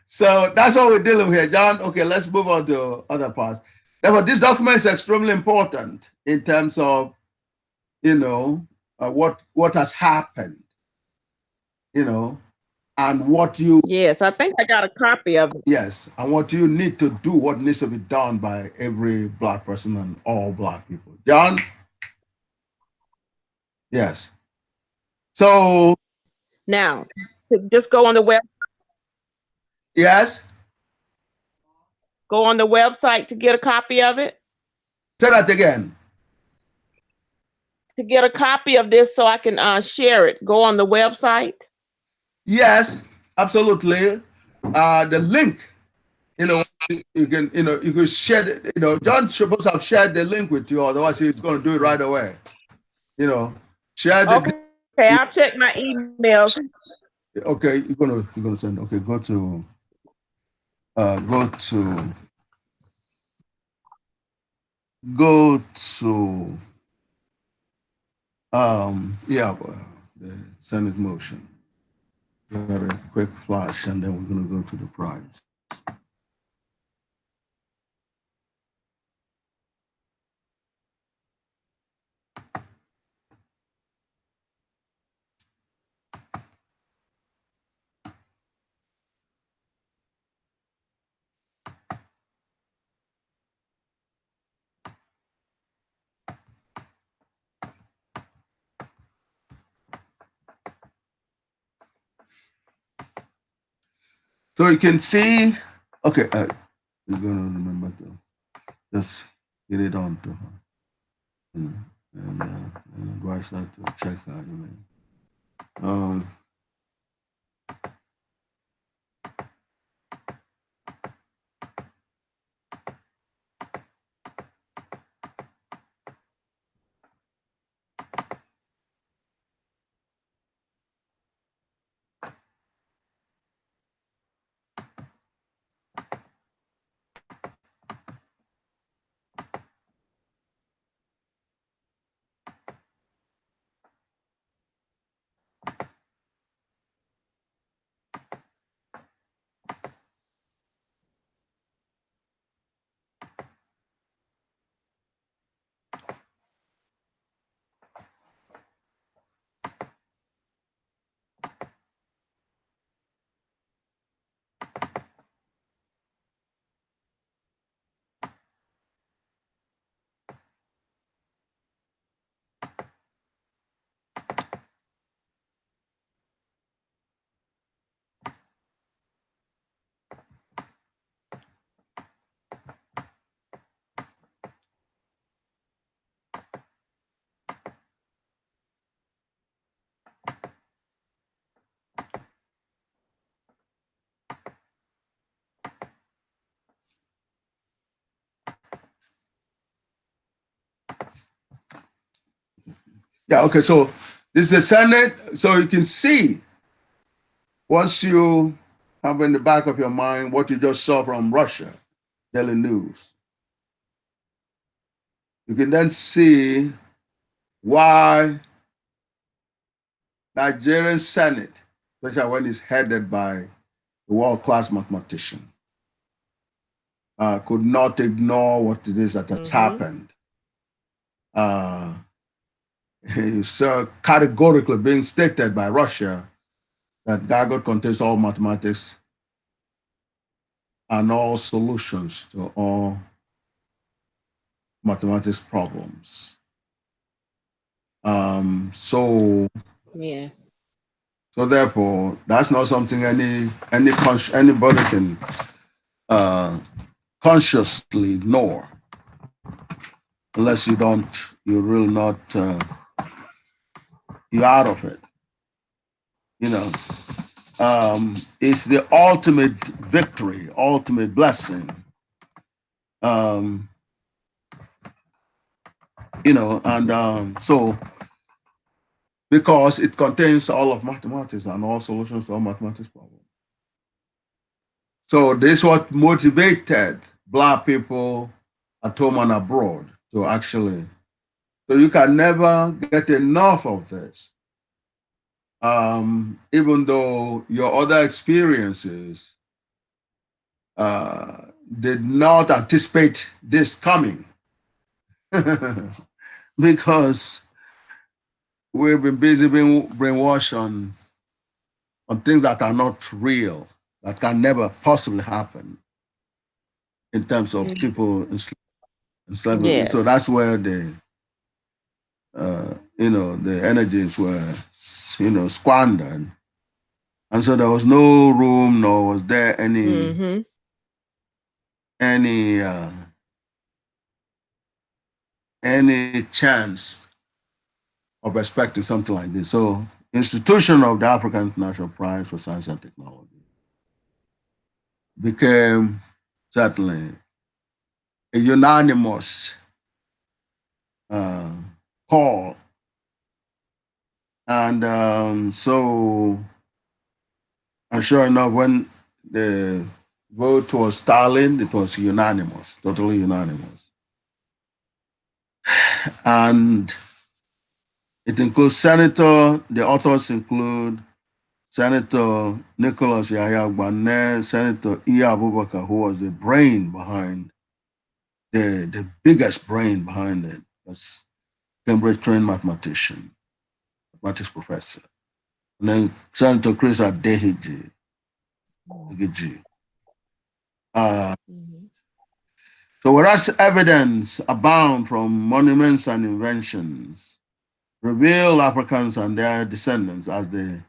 So that's what we're dealing with here, John. Okay, let's move on to other parts. Therefore, this document is extremely important in terms of, what has happened, and what you. Yes, I think I got a copy of it. Yes, and what you need to do, what needs to be done by every Black person and all Black people. John? Yes. So. Now, just go on the web. Yes. Go on the website to get a copy of it. Say that again. To get a copy of this so I can share it, go on the website. Yes, absolutely. The link, you can share it. John's supposed to have shared the link with you, otherwise he's going to do it right away. Share the. Okay, I'll check my emails. Okay, you're gonna send. Okay, go to the Senate motion. Got a quick flash, and then we're gonna go to the prize. So you can see, okay, you're going to remember to just get it on to her. And advise her to check her email. Yeah, okay, so this is the Senate. So you can see, once you have in the back of your mind what you just saw from Russia, Daily News, you can then see why Nigerian Senate, especially when it's headed by a world-class mathematician, could not ignore what it is that has happened. It's categorically being stated by Russia that Gagut contains all mathematics and all solutions to all mathematics problems. So therefore, that's not something anybody can consciously ignore, unless you're really not, you're out of it. It's the ultimate victory, ultimate blessing. So because it contains all of mathematics and all solutions to all mathematics problems. So this is what motivated Black people at home and abroad to actually, so you can never get enough of this. Even though your other experiences did not anticipate this coming, because we've been busy being brainwashed on things that are not real, that can never possibly happen in terms of people enslaved. Yes. So that's where the energies were, squandered. And so there was no room, nor was there any chance of expecting something like this. So institution of the African International Prize for Science and Technology became certainly a unanimous call. And and sure enough, when the vote was tallied, it was unanimous, totally unanimous. And it includes the authors include Senator Nicholas Yahya Gbane, Senator Iya Abubakar, who was the brain behind, the biggest brain behind it, was Cambridge trained mathematician, mathematics professor. And then Senator Chris Adehiji. So whereas evidence abound from monuments and inventions reveal Africans and their descendants as the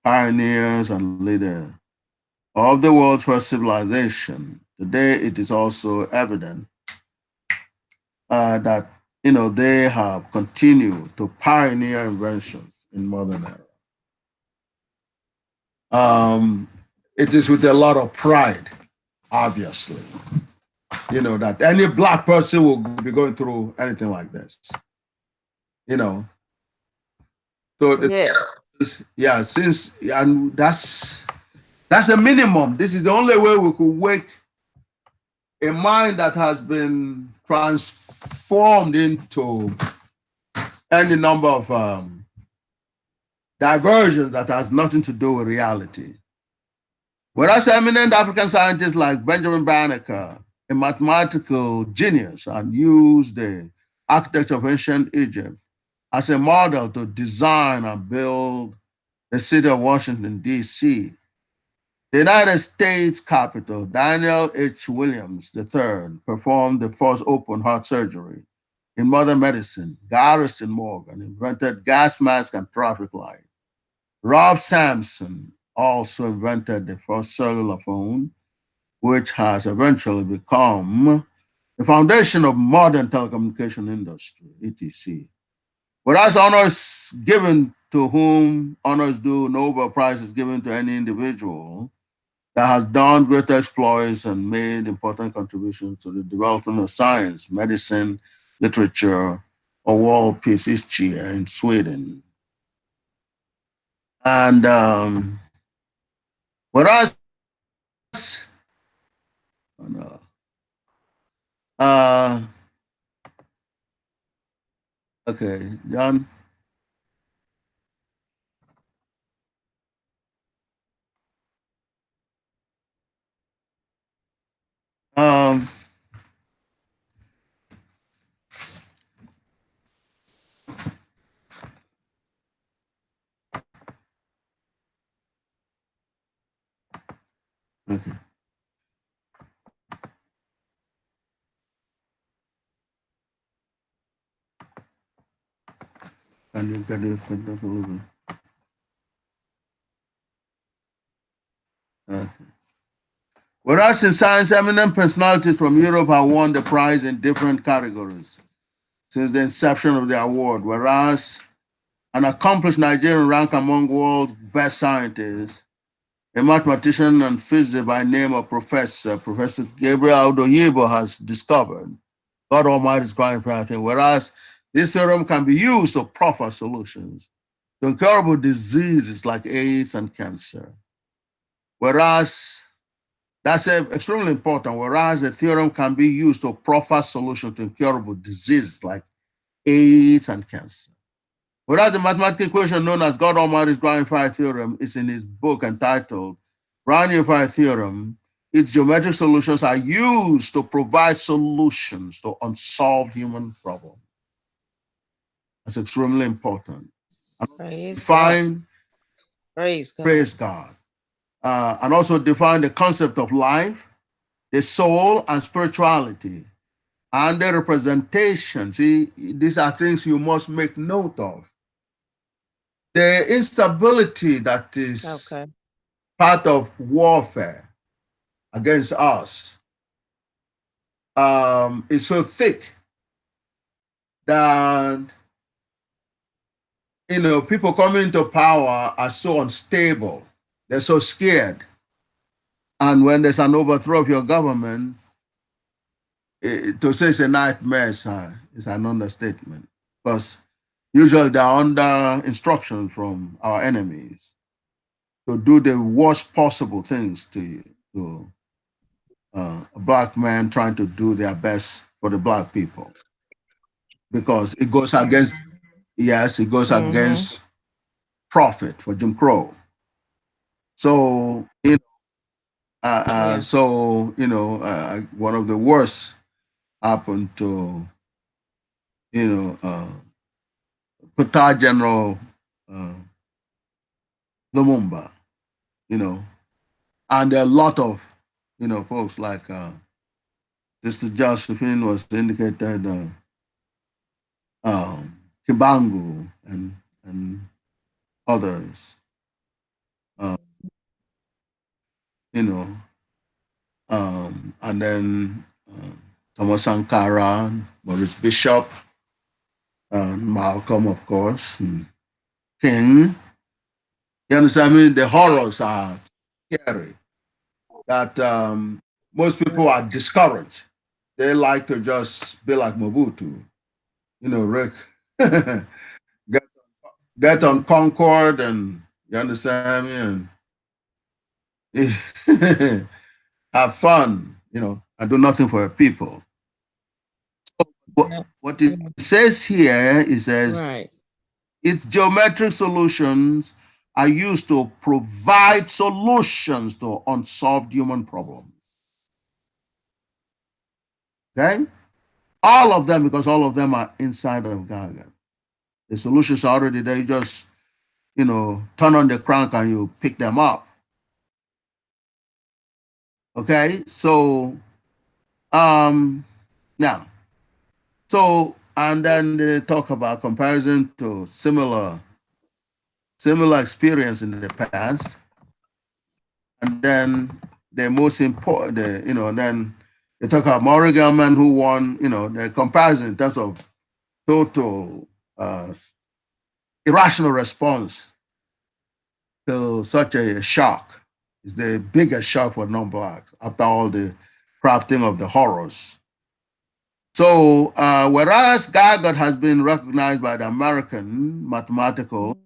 pioneers and leaders of the world's first civilization, today it is also evident that they have continued to pioneer inventions in modern era. It is with a lot of pride, obviously, that any Black person will be going through anything like this. So and that's a minimum. This is the only way we could wake a mind that has been transformed into any number of diversions that has nothing to do with reality. Whereas eminent African scientists like Benjamin Banneker, a mathematical genius, and used the architecture of ancient Egypt as a model to design and build the city of Washington, D.C., the United States Capitol, Daniel H. Williams III, performed the first open heart surgery in modern medicine. Garrison Morgan invented gas mask and traffic light. Rob Sampson also invented the first cellular phone, which has eventually become the foundation of modern telecommunication industry, etc. Whereas honor is given to whom honors due, Nobel Prize is given to any individual that has done great exploits and made important contributions to the development of science, medicine, literature, or world peace each year in Sweden. And whereas, okay, John. Um, okay. Okay. Whereas in science, eminent personalities from Europe have won the prize in different categories since the inception of the award, whereas an accomplished Nigerian ranked among world's best scientists, a mathematician and physicist by name of Professor Gabriel Oyibo has discovered God Almighty's grand unifying theorem, whereas this theorem can be used to proffer solutions to incurable diseases like AIDS and cancer. Whereas that's extremely important, whereas the theorem can be used to proffer solutions to incurable diseases like AIDS and cancer. Whereas the mathematical equation known as God Almighty's grand unifying theorem is in his book entitled Grand Unifying Theorem, its geometric solutions are used to provide solutions to unsolved human problems. That's extremely important. Praise God. Define, Praise God. praise God. And also define the concept of life, the soul, and spirituality, and the representation. See, these are things you must make note of. The instability that is part of warfare against us is so thick that people coming into power are so unstable. They're so scared. And when there's an overthrow of your government, to say it's a nightmare is an understatement. Because usually they're under instruction from our enemies to do the worst possible things to a black man trying to do their best for the black people. Because it goes against, yes, it goes against profit for Jim Crow. So, one of the worst happened to, Qatar General Lumumba, and there are a lot of, folks like Mr. Josephine was indicated, Kibangu and others, and then Thomas Sankara, Maurice Bishop, Malcolm, of course, and King. You understand? I mean, the horrors are scary. That most people are discouraged. They like to just be like Mobutu, Rick, get on Concord, and you understand me, and have fun, and do nothing for the people. What it says here, it says, its geometric solutions are used to provide solutions to unsolved human problems. Okay? All of them, because all of them are inside of Gaga. The solutions are already there. You just, turn on the crank and you pick them up. Okay? So, now, and then they talk about comparison to similar experience in the past. And then the most important, then they talk about Morrigan man who won, the comparison in terms of total irrational response to such a shock is the biggest shock for non-blacks after all the crafting of the horrors. So, whereas Gagut has been recognized by the American Mathematical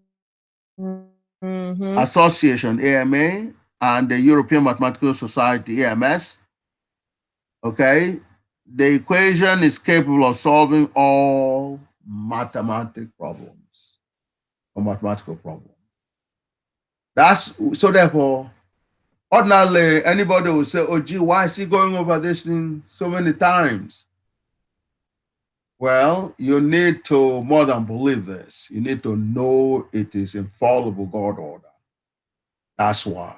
Association, AMA, and the European Mathematical Society, EMS, okay, the equation is capable of solving all mathematical problems or mathematical problems. That's so therefore, ordinarily anybody will say, oh gee, why is he going over this thing so many times? Well, you need to more than believe this. You need to know it is infallible God order. That's why.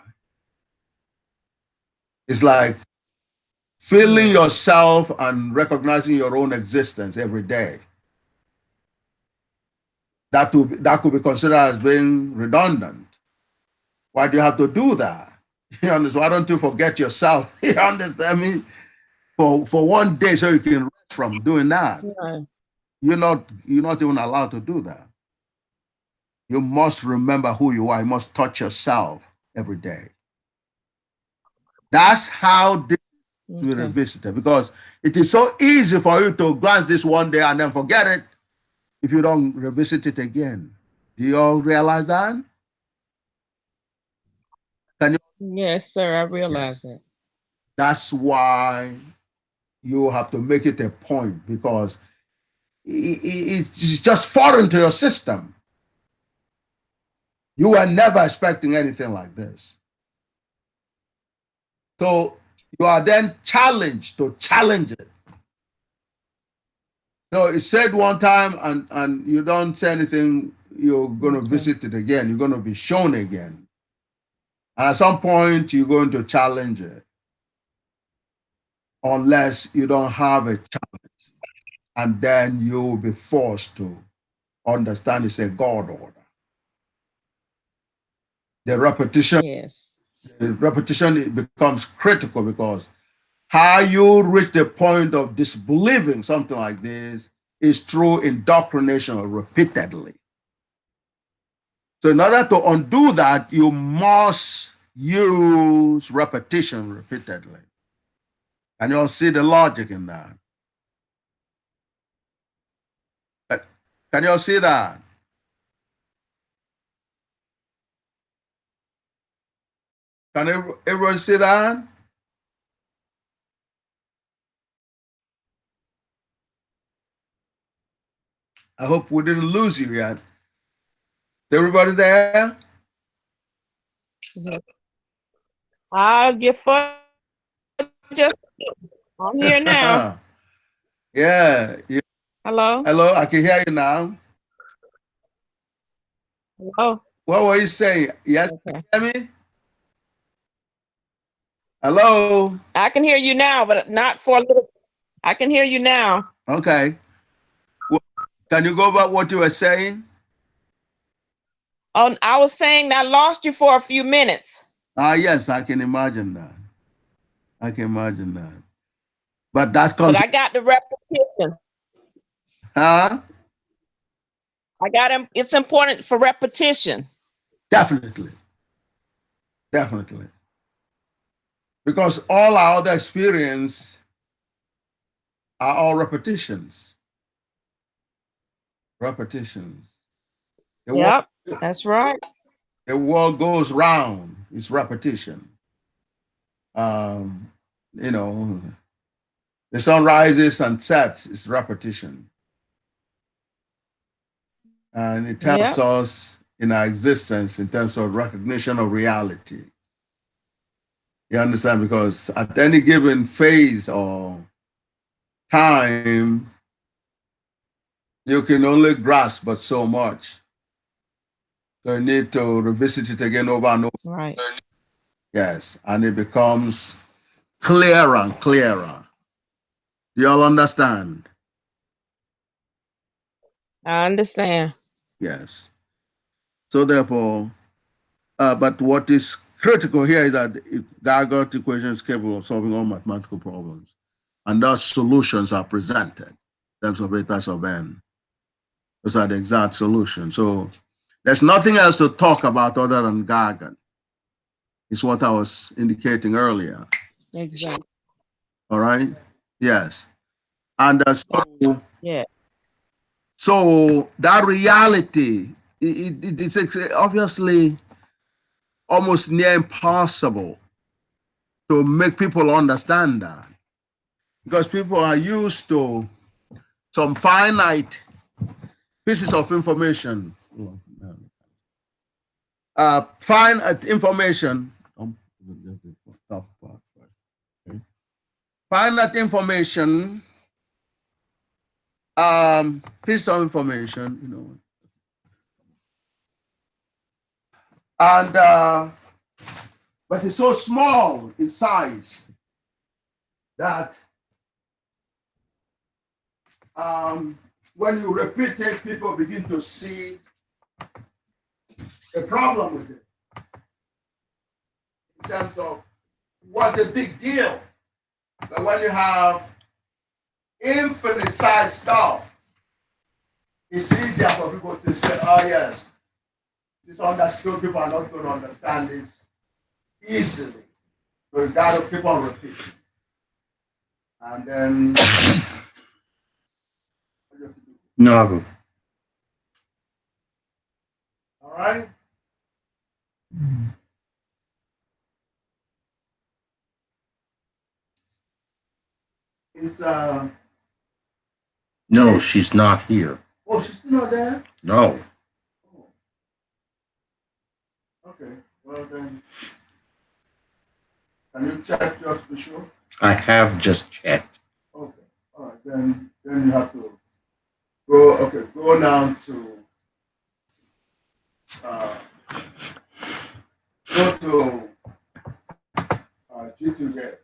It's like feeling yourself and recognizing your own existence every day. That could be considered as being redundant. Why do you have to do that? You understand? Why don't you forget yourself? You understand me? For one day, so you can rest from doing that. Right. You're not even allowed to do that. You must remember who you are. You must touch yourself every day. That's how this will be revisited, because it is so easy for you to glance this one day and then forget it if you don't revisit it again. Do you all realize that? Can you? Yes, sir. I realize that. That's why you have to make it a point, because it's just foreign to your system. You were never expecting anything like this. So you are then challenged to challenge it. So it's said one time and you don't say anything, you're going to visit it again. You're going to be shown again. And at some point, you're going to challenge it. Unless you don't have a challenge. And then you will be forced to understand it's a God order. The repetition, it becomes critical, because how you reach the point of disbelieving something like this is through indoctrination repeatedly. So in order to undo that, you must use repetition repeatedly. And you'll see the logic in that. Can you all see that? Can everyone see that? I hope we didn't lose you yet. Is everybody there? I'll get for just. I'm here now. Yeah. Hello. Hello. I can hear you now. Hello. What were you saying? Yes. Okay. Can you hear me? Hello. I can hear you now, but not for a little. I can hear you now. Okay. Well, can you go about what you were saying? Oh, I was saying I lost you for a few minutes. Yes, I can imagine that. I can imagine that. But But I got the repetition. Huh? I got him. It's important for repetition. Definitely. Definitely. Because all our other experience are all repetitions. Repetitions. Yep, that's right. The world goes round. It's repetition. You know, the sun rises and sets. It's repetition. And it helps us in our existence in terms of recognition of reality. You understand? Because at any given phase or time, you can only grasp but so much. So you need to revisit it again over and over. Right. Yes, and it becomes clearer and clearer. You all understand? I understand. Yes. So therefore, but what is critical here is that the Gagut equation is capable of solving all mathematical problems, and thus solutions are presented in terms of eta sub n. Those are the exact solutions. So there's nothing else to talk about other than Gagut. It's what I was indicating earlier. Exactly. All right? Yes. And Yeah. so that reality, it's obviously almost near impossible to make people understand that, because people are used to some finite pieces of information. Finite information. Finite information, piece of information, and but it's so small in size that when you repeat it, people begin to see a problem with it in terms of what's a big deal. But when you have infinite size stuff, it's easier for people to say, oh yes, it's understood, people are not going to understand this easily. So you got to keep on repeating. And then No. all right. It's No, she's not here. oh, she's still not there? No. Oh. Okay. Well then, can you check just to be sure? I have just checked. Okay. All right. Then you have to go. Okay. Go now to go to G2J.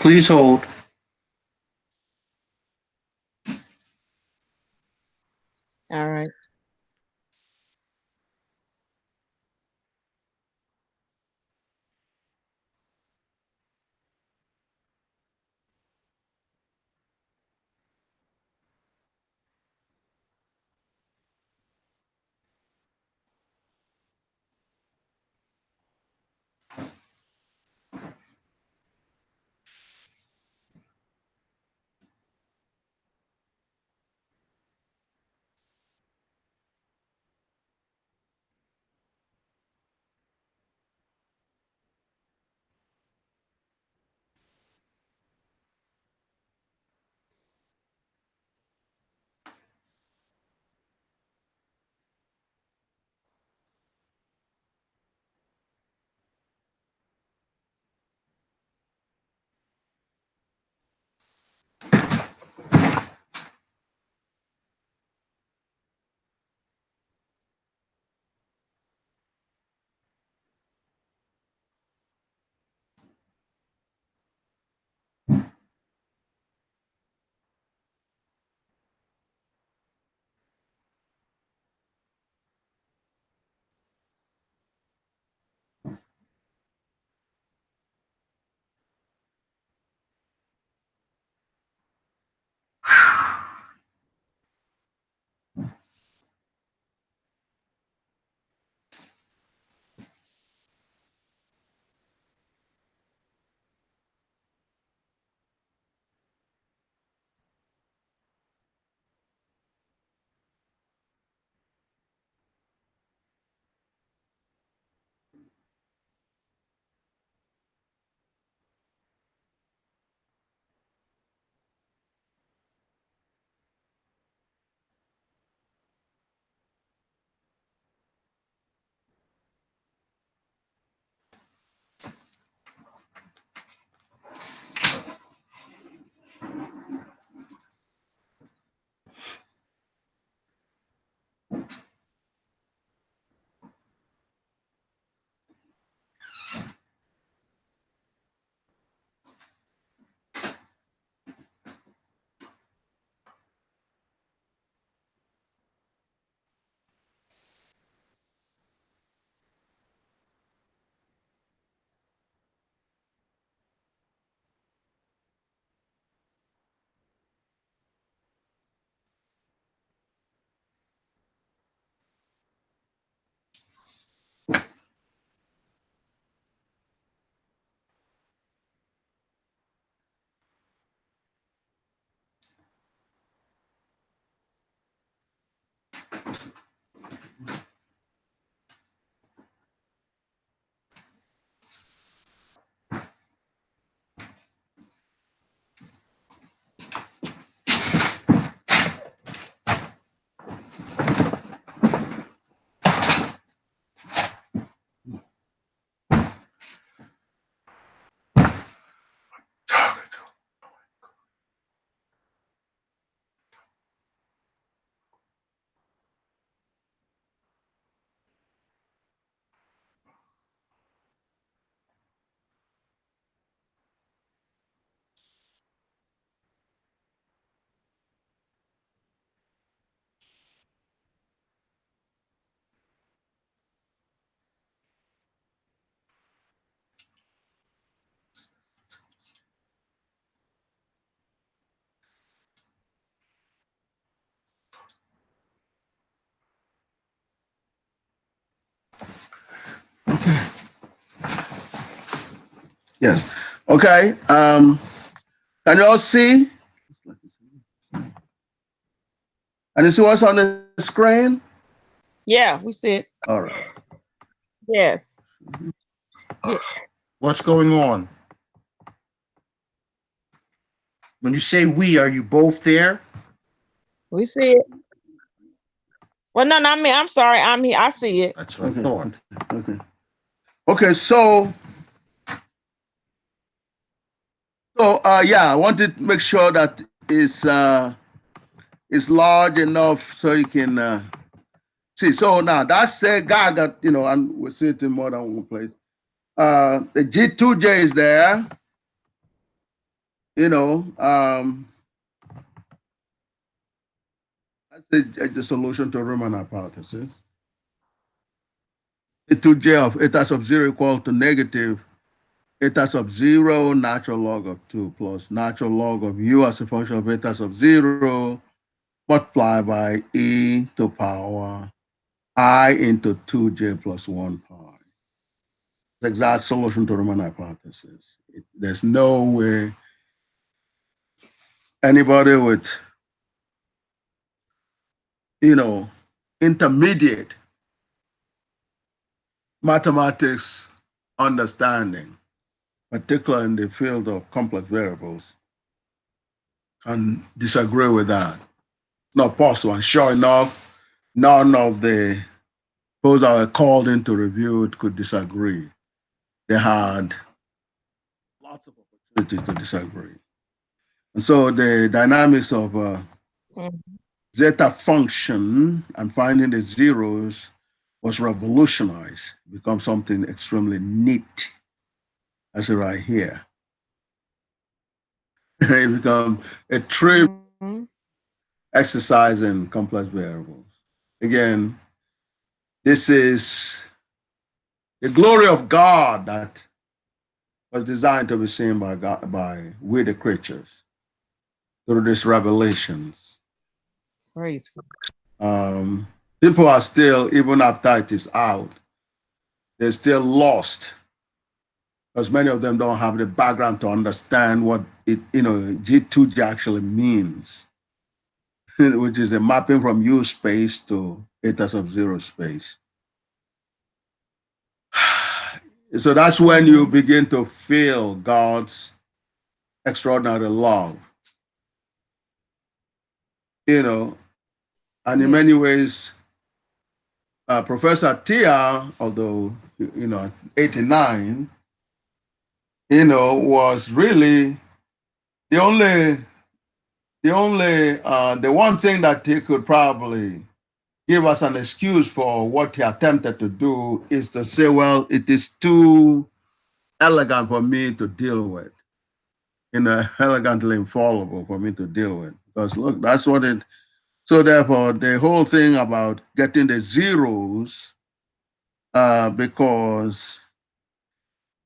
Please hold. All right. Okay. Yes. Okay. Can you all see? Can you see what's on the screen? Yeah, we see it. All right. Yes. Yeah. What's going on? When you say we, are you both there? We see it. Well, no, not me. I'm sorry. I'm here. I see it. That's what I thought. Okay. Okay. So yeah, I wanted to make sure that it's large enough so you can see. So now that's the gaga, and we see it in more than one place. The G2J is there. That's the solution to Riemann hypothesis. G2J of eta sub 0 equal to negative eta sub 0 natural log of 2 plus natural log of u as a function of eta sub 0 multiplied by e to power I into 2j plus 1 pi. The exact solution to Riemann hypothesis. There's no way anybody with, intermediate mathematics understanding, particularly in the field of complex variables, can disagree with that. Not possible. And sure enough, none of the those that were called in to review it could disagree. They had lots of opportunities to disagree. And so the dynamics of zeta function and finding the zeros was revolutionized, become something extremely neat. That's it right here. It become a trivial exercise in complex variables. Again, this is the glory of God that was designed to be seen by God, by we the creatures, through these revelations. Praise. People are still, even after it is out, they're still lost because many of them don't have the background to understand what it, G2G actually means, which is a mapping from U space to eta sub 0 space. So that's when you begin to feel God's extraordinary love. And in many ways, Professor Atiyah, although, 89, was really the one thing that he could probably give us an excuse for what he attempted to do is to say, well, it is too elegant for me to deal with, elegantly infallible for me to deal with. Because look, that's what it, so therefore the whole thing about getting the zeros, because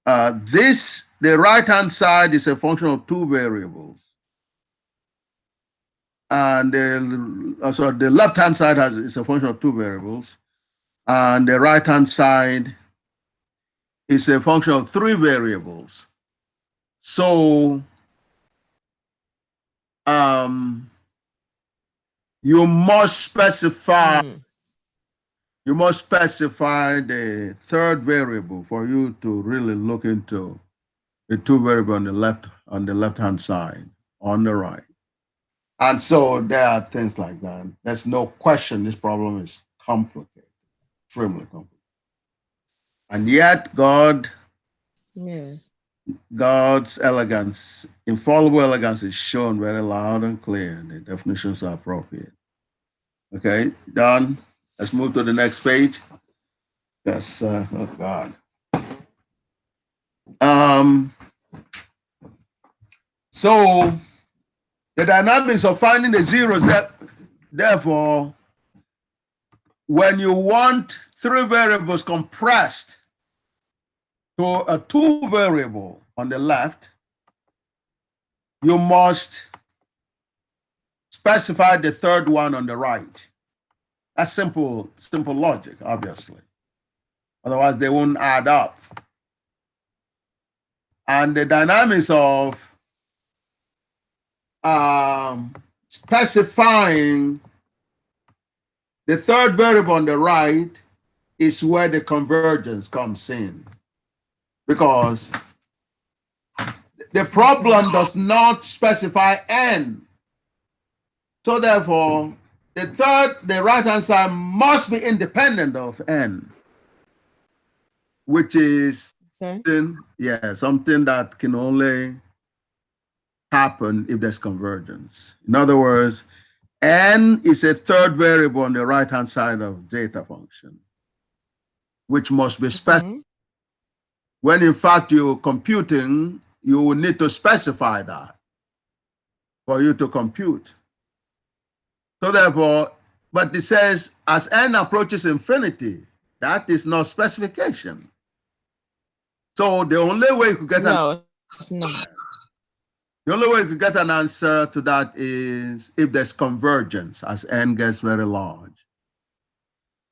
the right-hand side is a function of two variables. And the left-hand side is a function of two variables. And the right-hand side is a function of three variables. So you must specify the third variable for you to really look into the two variables on the left-hand side, on the right. And so there are things like that. There's no question this problem is complicated, extremely complicated. And yet God's elegance, infallible elegance is shown very loud and clear. The definitions are appropriate. Okay, done. Let's move to the next page. Yes, oh God. So the dynamics of finding the zeros, therefore, when you want three variables compressed to a two variable on the left, you must specify the third one on the right. That's simple logic, obviously. Otherwise, they won't add up. And the dynamics of specifying the third variable on the right is where the convergence comes in. Because the problem does not specify n. So therefore, the right-hand side must be independent of n, which is something that can only happen if there's convergence. In other words, n is a third variable on the right-hand side of zeta function, which must be specified. When in fact you're computing, you will need to specify that for you to compute. So therefore, but it says as n approaches infinity, that is not specification. So the only way you could get it's not. The only way you could get an answer to that is if there's convergence as n gets very large.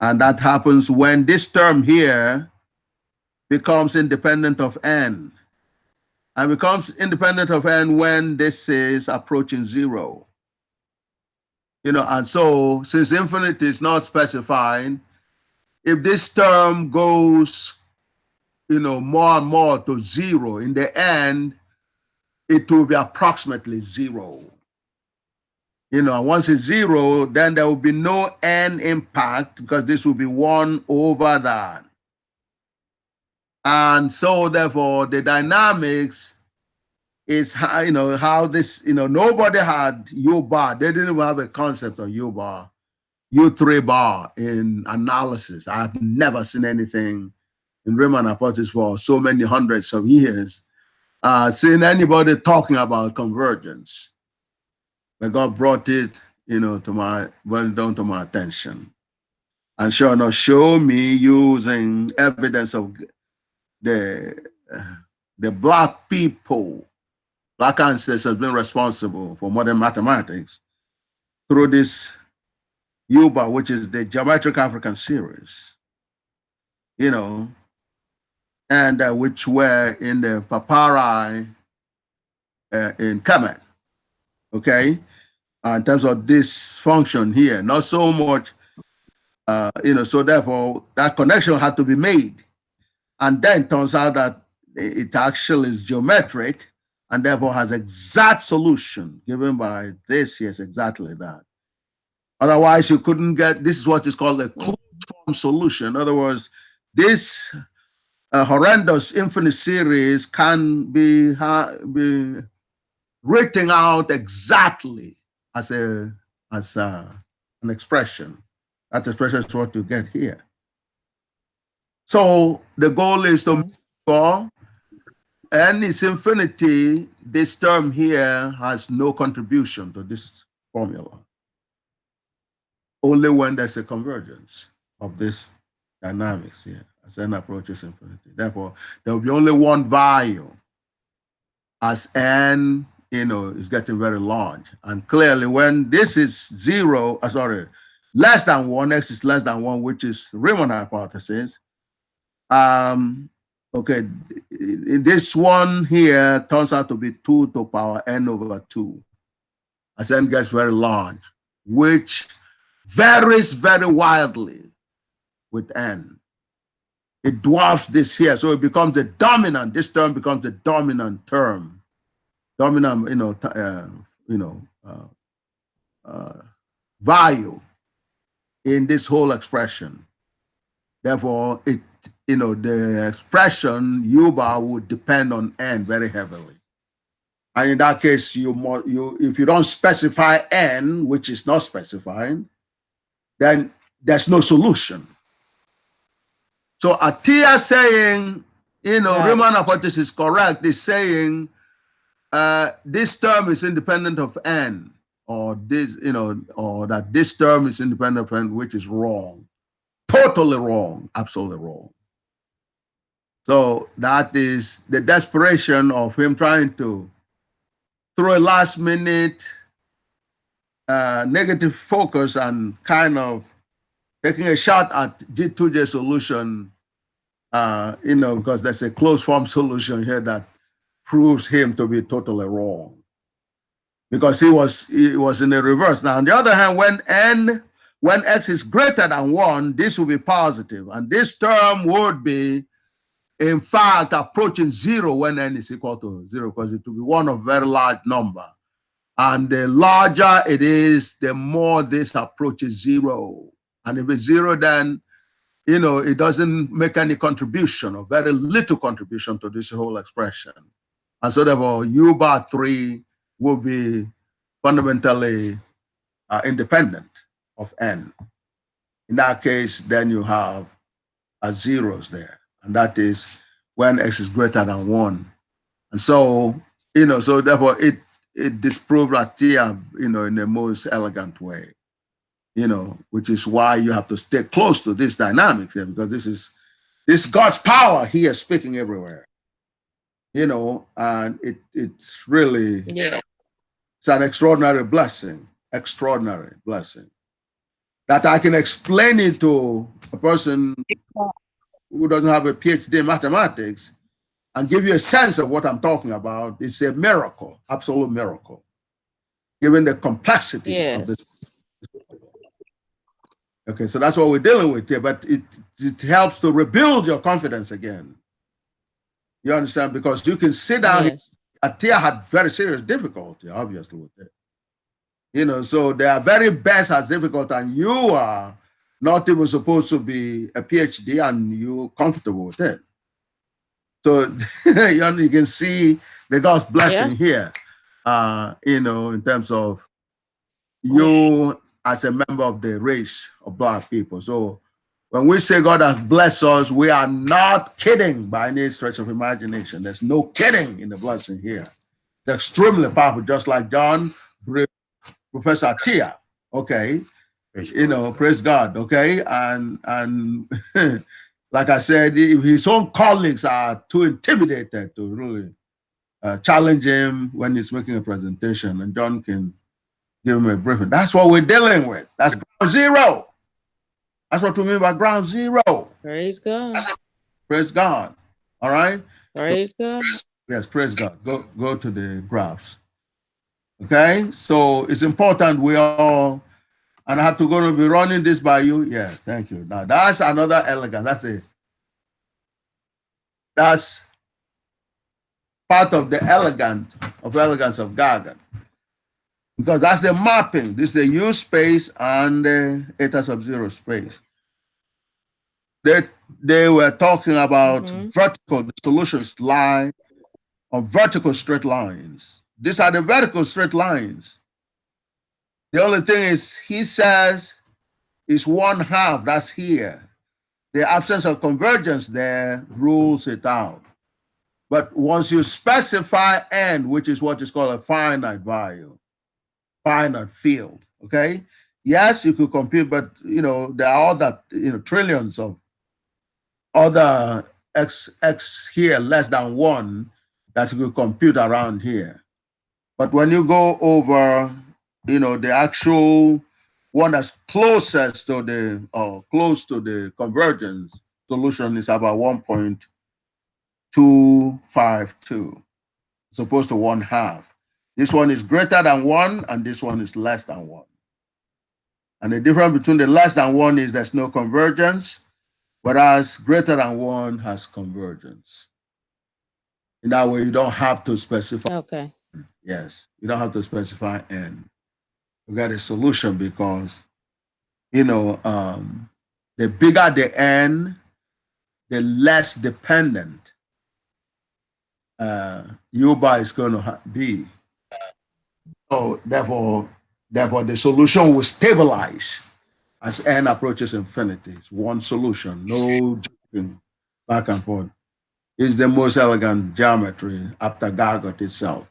And that happens when this term here becomes independent of n. And becomes independent of n when this is approaching 0. And so since infinity is not specified, if this term goes, more and more to 0, in the end, it will be approximately 0. Once it's 0, then there will be no n impact because this will be 1 over that. And so therefore the dynamics is how this, nobody had U bar. They didn't even have a concept of U bar, U3 bar in analysis. I've never seen anything in Riemann hypothesis for so many hundreds of years, seen anybody talking about convergence. But God brought it, to my attention. And sure enough, show me using evidence of the black people, black ancestors have been responsible for modern mathematics through this UBA, which is the Geometric African Series, and which were in the papyri in Kemet, okay? In terms of this function here, not so much, so therefore that connection had to be made. And then turns out that it actually is geometric and therefore has exact solution given by this, yes, exactly that. Otherwise, you couldn't get, this is what is called a closed form solution. In other words, this horrendous infinite series can be written out exactly as an expression. That expression is what you get here. So the goal is to make sure n is infinity, this term here has no contribution to this formula. Only when there's a convergence of this dynamics here as n approaches infinity. Therefore, there will be only one value as n, is getting very large. And clearly when this is 0, less than 1, x is less than 1, which is Riemann hypothesis. Okay, this one here turns out to be 2 to the power n over 2 as n gets very large, which varies very wildly with n. It dwarfs this here, so it becomes the dominant. This term becomes the dominant term, dominant, value in this whole expression. Therefore, the expression U bar would depend on n very heavily. And in that case, if you don't specify n, which is not specified, then there's no solution. So Atiyah saying, Riemann hypothesis is correct, is saying this term is independent of n, or this, or that this term is independent of n, which is wrong. Totally wrong, absolutely wrong. So that is the desperation of him trying to throw a last minute negative focus and kind of taking a shot at G2J solution you know, because there's a closed form solution here that proves him to be totally wrong. Because he was in the reverse. Now, on the other hand, when x is greater than 1, this will be positive. And this term would be, in fact, approaching 0 when n is equal to 0, because it will be one of very large number. And the larger it is, the more this approaches 0. And if it's 0, then, you know, it doesn't make any contribution or very little contribution to this whole expression. And so therefore, u bar 3 will be fundamentally independent of n. In that case, then you have zeros there. And that is when x is greater than 1. And so, you know, so therefore it disproved Atiyah, you know, in the most elegant way, you know, which is why you have to stay close to this dynamics here, because this God's power here speaking everywhere, you know, and it's really, Yeah. it's an extraordinary blessing that I can explain it to a person who doesn't have a PhD in mathematics and give you a sense of what I'm talking about. It's a miracle, absolute miracle, given the complexity of this. Okay, so that's what we're dealing with here, but it helps to rebuild your confidence again. You understand? Because you can sit down. Yes. Atiyah had very serious difficulty, obviously, with it. You know, so their very best has difficulty, and you are not even supposed to be a PhD, and you're comfortable with it. So you can see the God's blessing here, you know, in terms of you as a member of the race of Black people. So when we say God has blessed us, we are not kidding by any stretch of imagination. There's no kidding in the blessing here. It's extremely powerful, just like John, Professor Atiyah, okay, you know, praise God, okay, and like I said, his own colleagues are too intimidated to really challenge him when he's making a presentation, and John can give him a briefing. That's what we're dealing with. That's ground zero. That's what we mean by ground zero. Praise God. Praise God. All right. Praise God. Yes, praise God. Go to the graphs. Okay, so it's important we all, and I have to go to be running this by you. Yes, thank you. Now that's another elegance. That's part of the elegance of Gagut, because that's the mapping. This is the U space and the eta sub 0 space. They were talking about vertical. The solutions lie on vertical straight lines. These are the vertical straight lines. The only thing is, he says, is 1/2, that's here. The absence of convergence there rules it out. But once you specify n, which is what is called a finite value, finite field, okay? Yes, you could compute, but, you know, there are other, you know, trillions of other x here less than 1 that you could compute around here. But when you go over, you know, the actual one that's closest to the, close to the convergence solution is about 1.252, as opposed to 1/2. This one is greater than 1, and this one is less than 1. And the difference between the less than 1 is there's no convergence, whereas greater than 1 has convergence. In that way, you don't have to specify. Okay. Yes, you don't have to specify n. You get a solution because, you know, the bigger the n, the less dependent U bar is going to be. So therefore, the solution will stabilize as n approaches infinity. It's one solution, no jumping back and forth. It's the most elegant geometry after Gagut itself.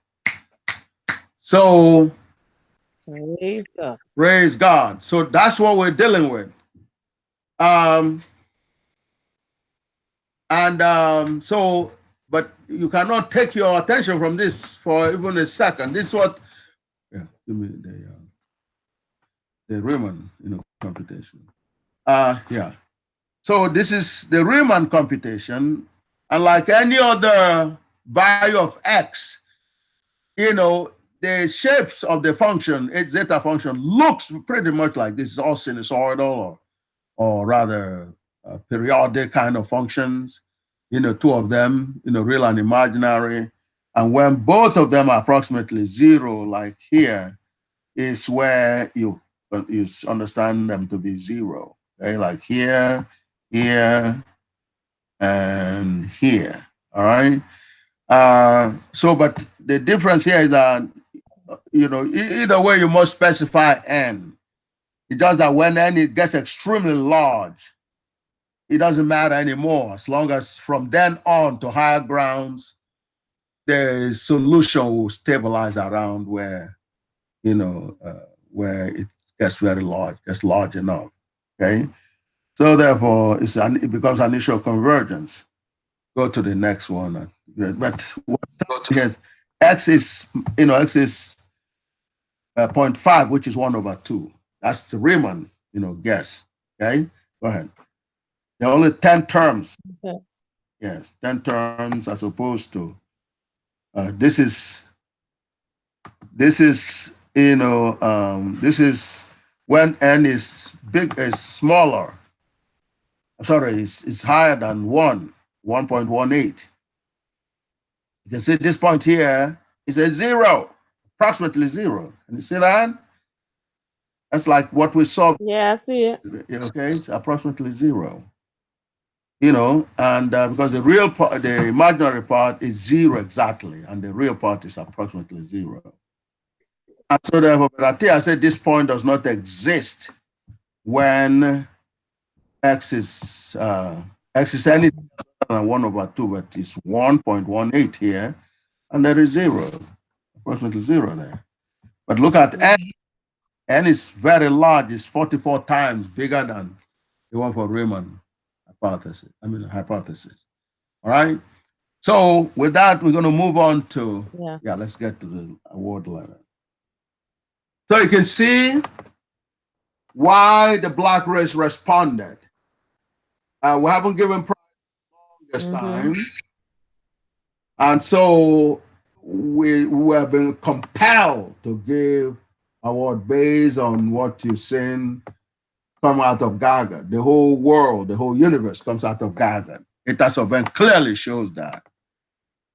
So, Praise God. praise God. So that's what we're dealing with. So, but you cannot take your attention from this for even a second. This is what, yeah, give me the Riemann, you know, computation. Yeah. So this is the Riemann computation. And like any other value of x, the shapes of the function, its zeta function, looks pretty much like this. It's all sinusoidal or rather periodic kind of functions, two of them, real and imaginary. And when both of them are approximately zero, like here, is where you understand them to be zero. Okay, like here, here, and here. All right. But the difference here is that either way you must specify n. It's just that when n it gets extremely large, it doesn't matter anymore. As long as from then on to higher grounds, the solution will stabilize around where where it gets very large, gets large enough. Okay, so therefore it becomes an issue of convergence. Go to the next one. But what here, x is 0.5, which is 1/2. That's the Riemann guess. Okay, go ahead. There are only 10 terms. Okay. Yes, 10 terms as opposed to this is this is when n is smaller. I'm sorry, it's higher than 1.18. You can see this point here is a 0, approximately 0. Can you see that? That's like what we saw. Yeah, I see it. Okay, it's approximately 0. And because the imaginary part is 0 exactly, and the real part is approximately 0. And so therefore, I said this point does not exist when x is anything other than 1/2, but it's 1.18 here, and there is 0, approximately 0 there. But look at n. N is very large. It's 44 times bigger than the one for Riemann hypothesis. All right. So with that, we're going to move on to, let's get to the award letter. So you can see why the black race responded. We haven't given prize this time. And so we have been compelled to give award based on what you've seen come out of Gaga. The whole world, the whole universe comes out of Gaga. It event clearly shows that.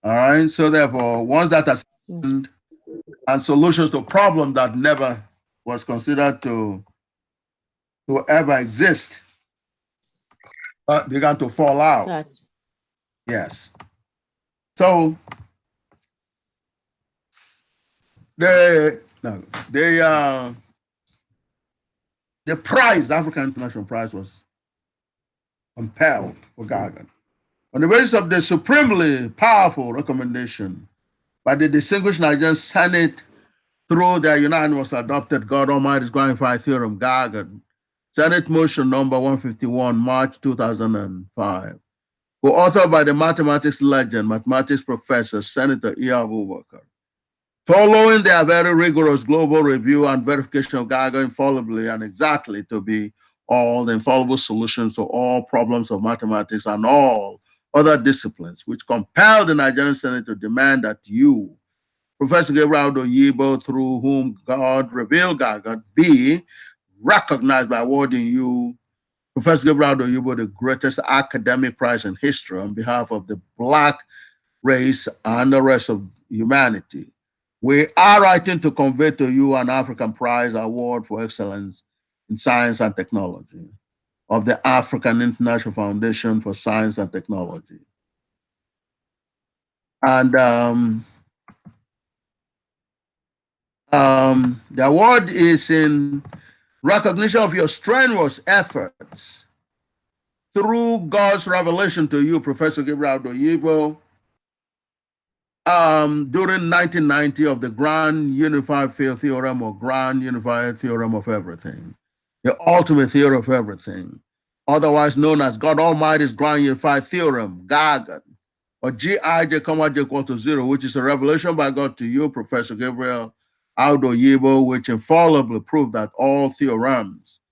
All right. So therefore, once that has happened, and solutions to a problem that never was considered to ever exist began to fall out. Gotcha. Yes. So the prize, the African International Prize, was compelled for Gaga on the basis of the supremely powerful recommendation by the distinguished Nigerian Senate through their unanimous adopted God Almighty's Grand Unified Theorem, Gaga, Senate Motion number 151, March 2005, co-authored by the mathematics legend, mathematics professor, Senator Atiyah. Following their very rigorous global review and verification of Gaga infallibly and exactly to be all the infallible solutions to all problems of mathematics and all other disciplines, which compelled the Nigerian Senate to demand that you, Professor Gabriel Oyibo, through whom God revealed Gaga, be recognized by awarding you, Professor Gabriel Oyibo, the greatest academic prize in history on behalf of the Black race and the rest of humanity. We are writing to convey to you an African Prize Award for Excellence in Science and Technology of the African International Foundation for Science and Technology. And the award is in recognition of your strenuous efforts through God's revelation to you, Professor Gabriel Oyibo, during 1990 of the Grand Unified Theorem or Grand Unified Theorem of Everything, the ultimate theory of everything, otherwise known as God Almighty's Grand Unified Theorem, Gaga, or Gij, comma j equal to 0, which is a revelation by God to you, Professor Gabriel Oyibo, which infallibly proved that all theorems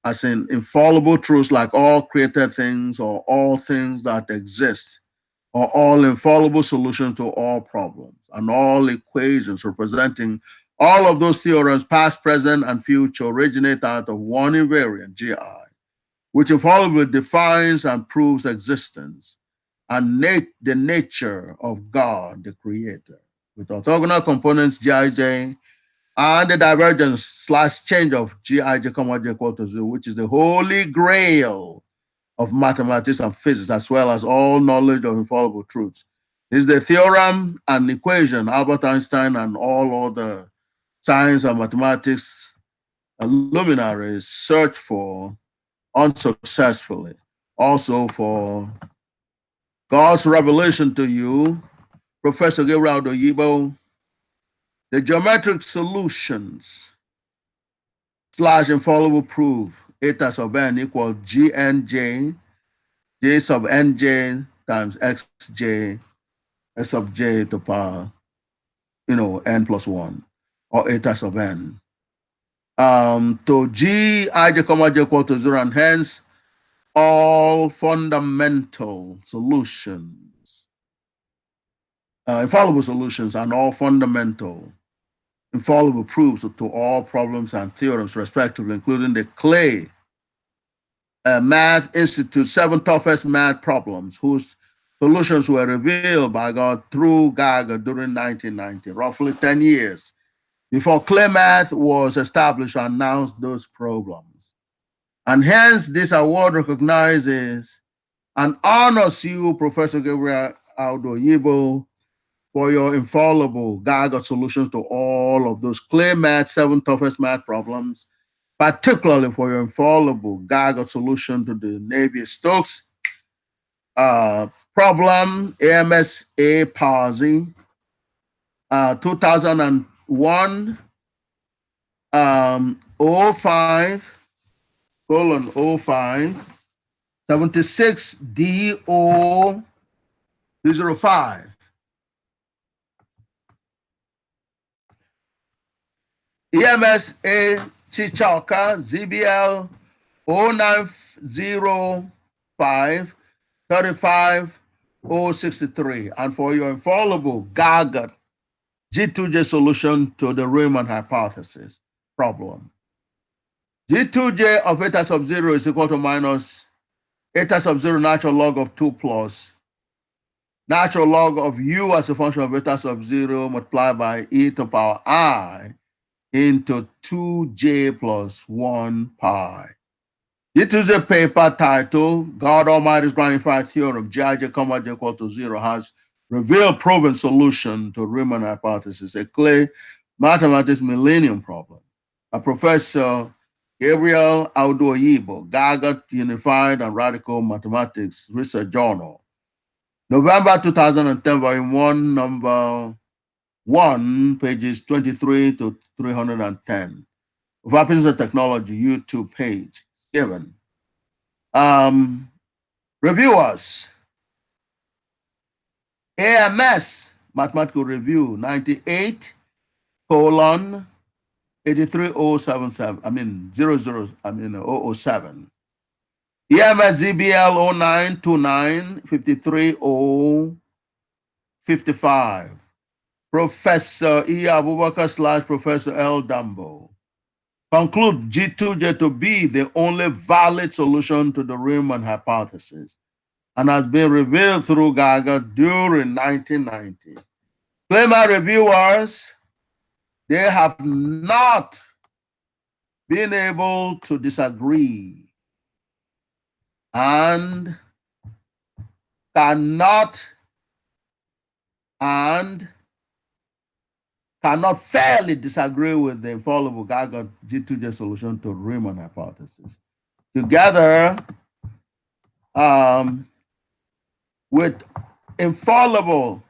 as in infallible truths like all created things or all things that exist, or all infallible solutions to all problems, and all equations representing all of those theorems, past, present, and future, originate out of one invariant, GI, which infallibly defines and proves existence and the nature of God, the creator, with orthogonal components, Gij, and the divergence / change of Gij, comma, J equal to 0, which is the holy grail of mathematics and physics, as well as all knowledge of infallible truths. This is the theorem and equation Albert Einstein and all other science and mathematics luminaries search for unsuccessfully. Also for God's revelation to you, Professor Gabriel Oyibo, the geometric solutions / infallible proof, eta sub n equals gnj, j sub nj times xj, s sub j to power, n plus 1, or eta sub n. To g ij comma j equal to 0, and hence all fundamental solutions, infallible solutions, and all fundamental infallible proofs to all problems and theorems, respectively, including the Clay Math Institute 7 toughest math problems, whose solutions were revealed by God through Gaga during 1990, roughly 10 years before Clay Math was established and announced those problems. And hence, this award recognizes and honors you, Professor Gabriel Oyibo, for your infallible Gaga solutions to all of those Clay Math 7 toughest math problems, particularly for your infallible Gaga solution to the Navier-Stokes problem, AMSA Parsi, 2001, 05:05, 76 DO 205. EMSA Chichaka ZBL 0905 35 063, and for your infallible Gaga G2J solution to the Riemann hypothesis problem. G2J of eta sub 0 is equal to minus eta sub 0 natural log of 2 plus natural log of u as a function of eta sub 0 multiplied by e to the power I into 2j plus 1 pi. It is a paper titled God Almighty's Grand Unified Theorem, Gij, comma j equal to 0, has revealed proven solution to Riemann hypothesis, a Clay mathematics millennium problem. A Professor Gabriel Oyibo, Gagut Unified and Radical Mathematics Research Journal, November 2010, volume 1, number 1, pages 23 to 310. Of Office of Technology YouTube page given. Reviewers, AMS Mathematical Review 98 colon 83077, 007. EMS ZBL 0929 53055. Professor E. Abubakar / Professor L. Dumbo conclude G2J to be the only valid solution to the Riemann hypothesis and has been revealed through Gaga during 1990. Claimer reviewers, they have not been able to disagree and cannot fairly disagree with the infallible Gaga G2J solution to Riemann hypothesis. Together with infallible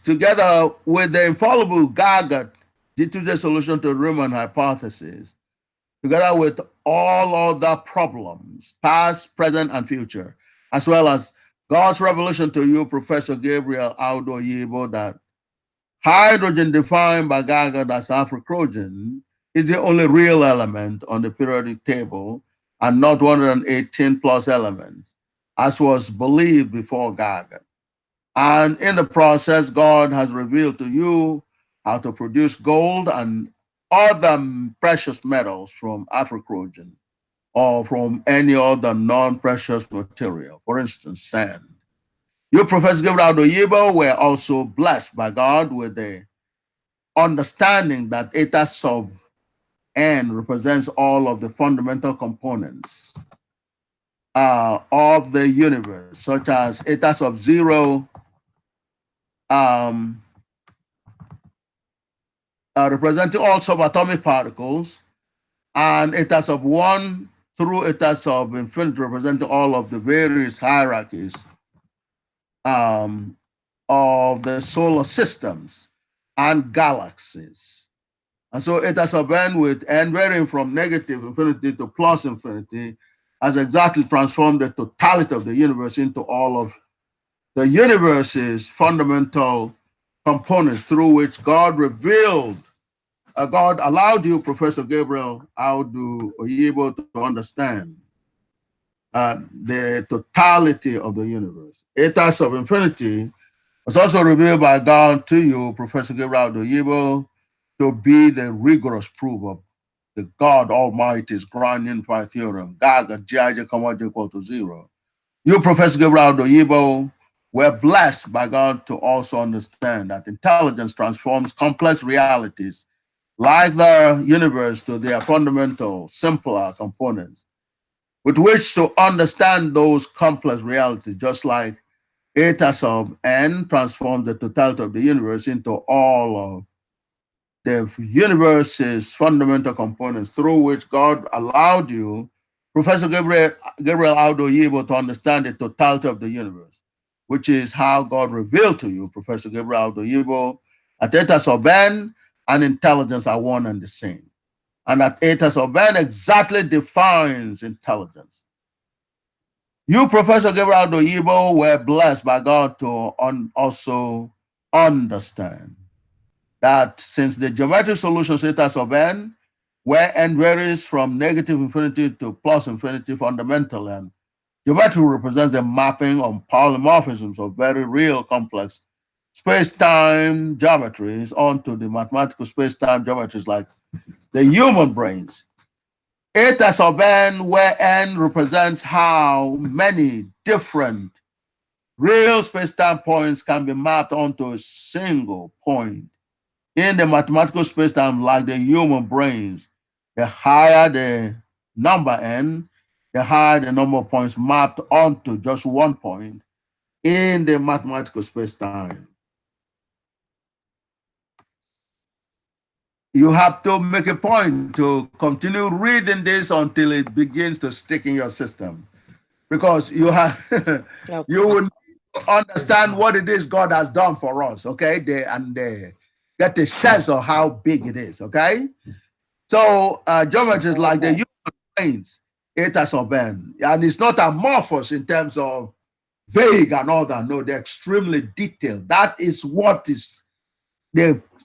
together with the infallible Gaga G2J solution to Riemann hypothesis, together with all other problems, past, present, and future, as well as God's revelation to you, Professor Gabriel Aldo Oyibo, that hydrogen defined by Gagut as Afro-Croatian is the only real element on the periodic table and not 118 plus elements, as was believed before Gagut. And in the process, God has revealed to you how to produce gold and other precious metals from Afro-Croatian or from any other non-precious material, for instance, sand. You, Professor Gabriel Oyibo, were also blessed by God with the understanding that eta sub n represents all of the fundamental components of the universe, such as eta sub 0 representing all subatomic particles, and eta sub 1 through eta sub infinity representing all of the various hierarchies of the solar systems and galaxies. And so eta sub n with n varying from negative infinity to plus infinity has exactly transformed the totality of the universe into all of the universe's fundamental components through which God revealed, God allowed you, Professor Gabriel Audu Oyibo, to understand the totality of the universe. Eta sub infinity was also revealed by God to you, Professor Gabriel Oyibo, to be the rigorous proof of the God Almighty's grand unified theorem, gaga, Gij, equal to 0. You, Professor Gabriel Oyibo, were blessed by God to also understand that intelligence transforms complex realities like the universe to their fundamental, simpler components, with which to understand those complex realities, just like eta sub n transforms the totality of the universe into all of the universe's fundamental components through which God allowed you, Professor Gabriel Aldo Oyibo, to understand the totality of the universe, which is how God revealed to you, Professor Gabriel Aldo Oyibo, that eta sub n and intelligence are one and the same, and that eta sub n exactly defines intelligence. You, Professor Gabriel Aldo Oyibo, were blessed by God to also understand that since the geometric solution eta sub n, where n varies from negative infinity to plus infinity fundamentally, and geometry represents the mapping of polymorphisms of very real complex space-time geometries onto the mathematical space-time geometries like the human brains. Eta sub n, where n represents how many different real space-time points can be mapped onto a single point in the mathematical space-time like the human brains. The higher the number n, the higher the number of points mapped onto just one point in the mathematical space-time. You have to make a point to continue reading this until it begins to stick in your system, because you have Okay. you will understand what it is God has done for us, okay? Get a sense of how big it is, okay? So geometry is like the human brains, eta sub n, and it's not amorphous in terms of vague and all that. No, they're extremely detailed. That is what is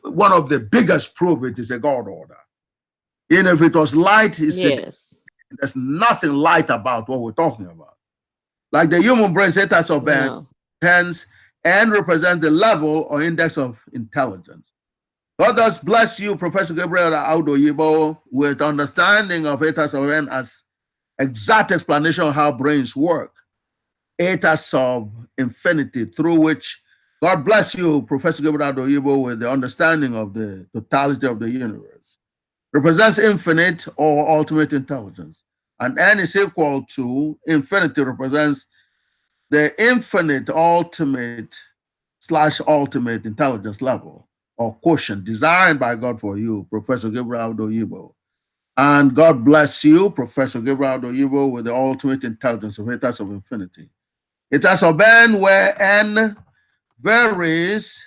one of the biggest proof it is a God order. Even if it was light, Yes. there's nothing light about what we're talking about. Like the human brain, eta sub n, No. hence n represents the level or index of intelligence. God does bless you, Professor Gabriel Audo Oyibo, with understanding of eta sub n as exact explanation of how brains work. Eta sub infinity, through which God bless you, Professor Gabriel Audo Oyibo, with the understanding of the totality of the universe. Represents infinite or ultimate intelligence. And n is equal to infinity represents the infinite ultimate / ultimate intelligence level or quotient designed by God for you, Professor Gabriel Audo Oyibo. And God bless you, Professor Gabriel Audo Oyibo, with the ultimate intelligence of eta sub infinity. Eta sub n, where n varies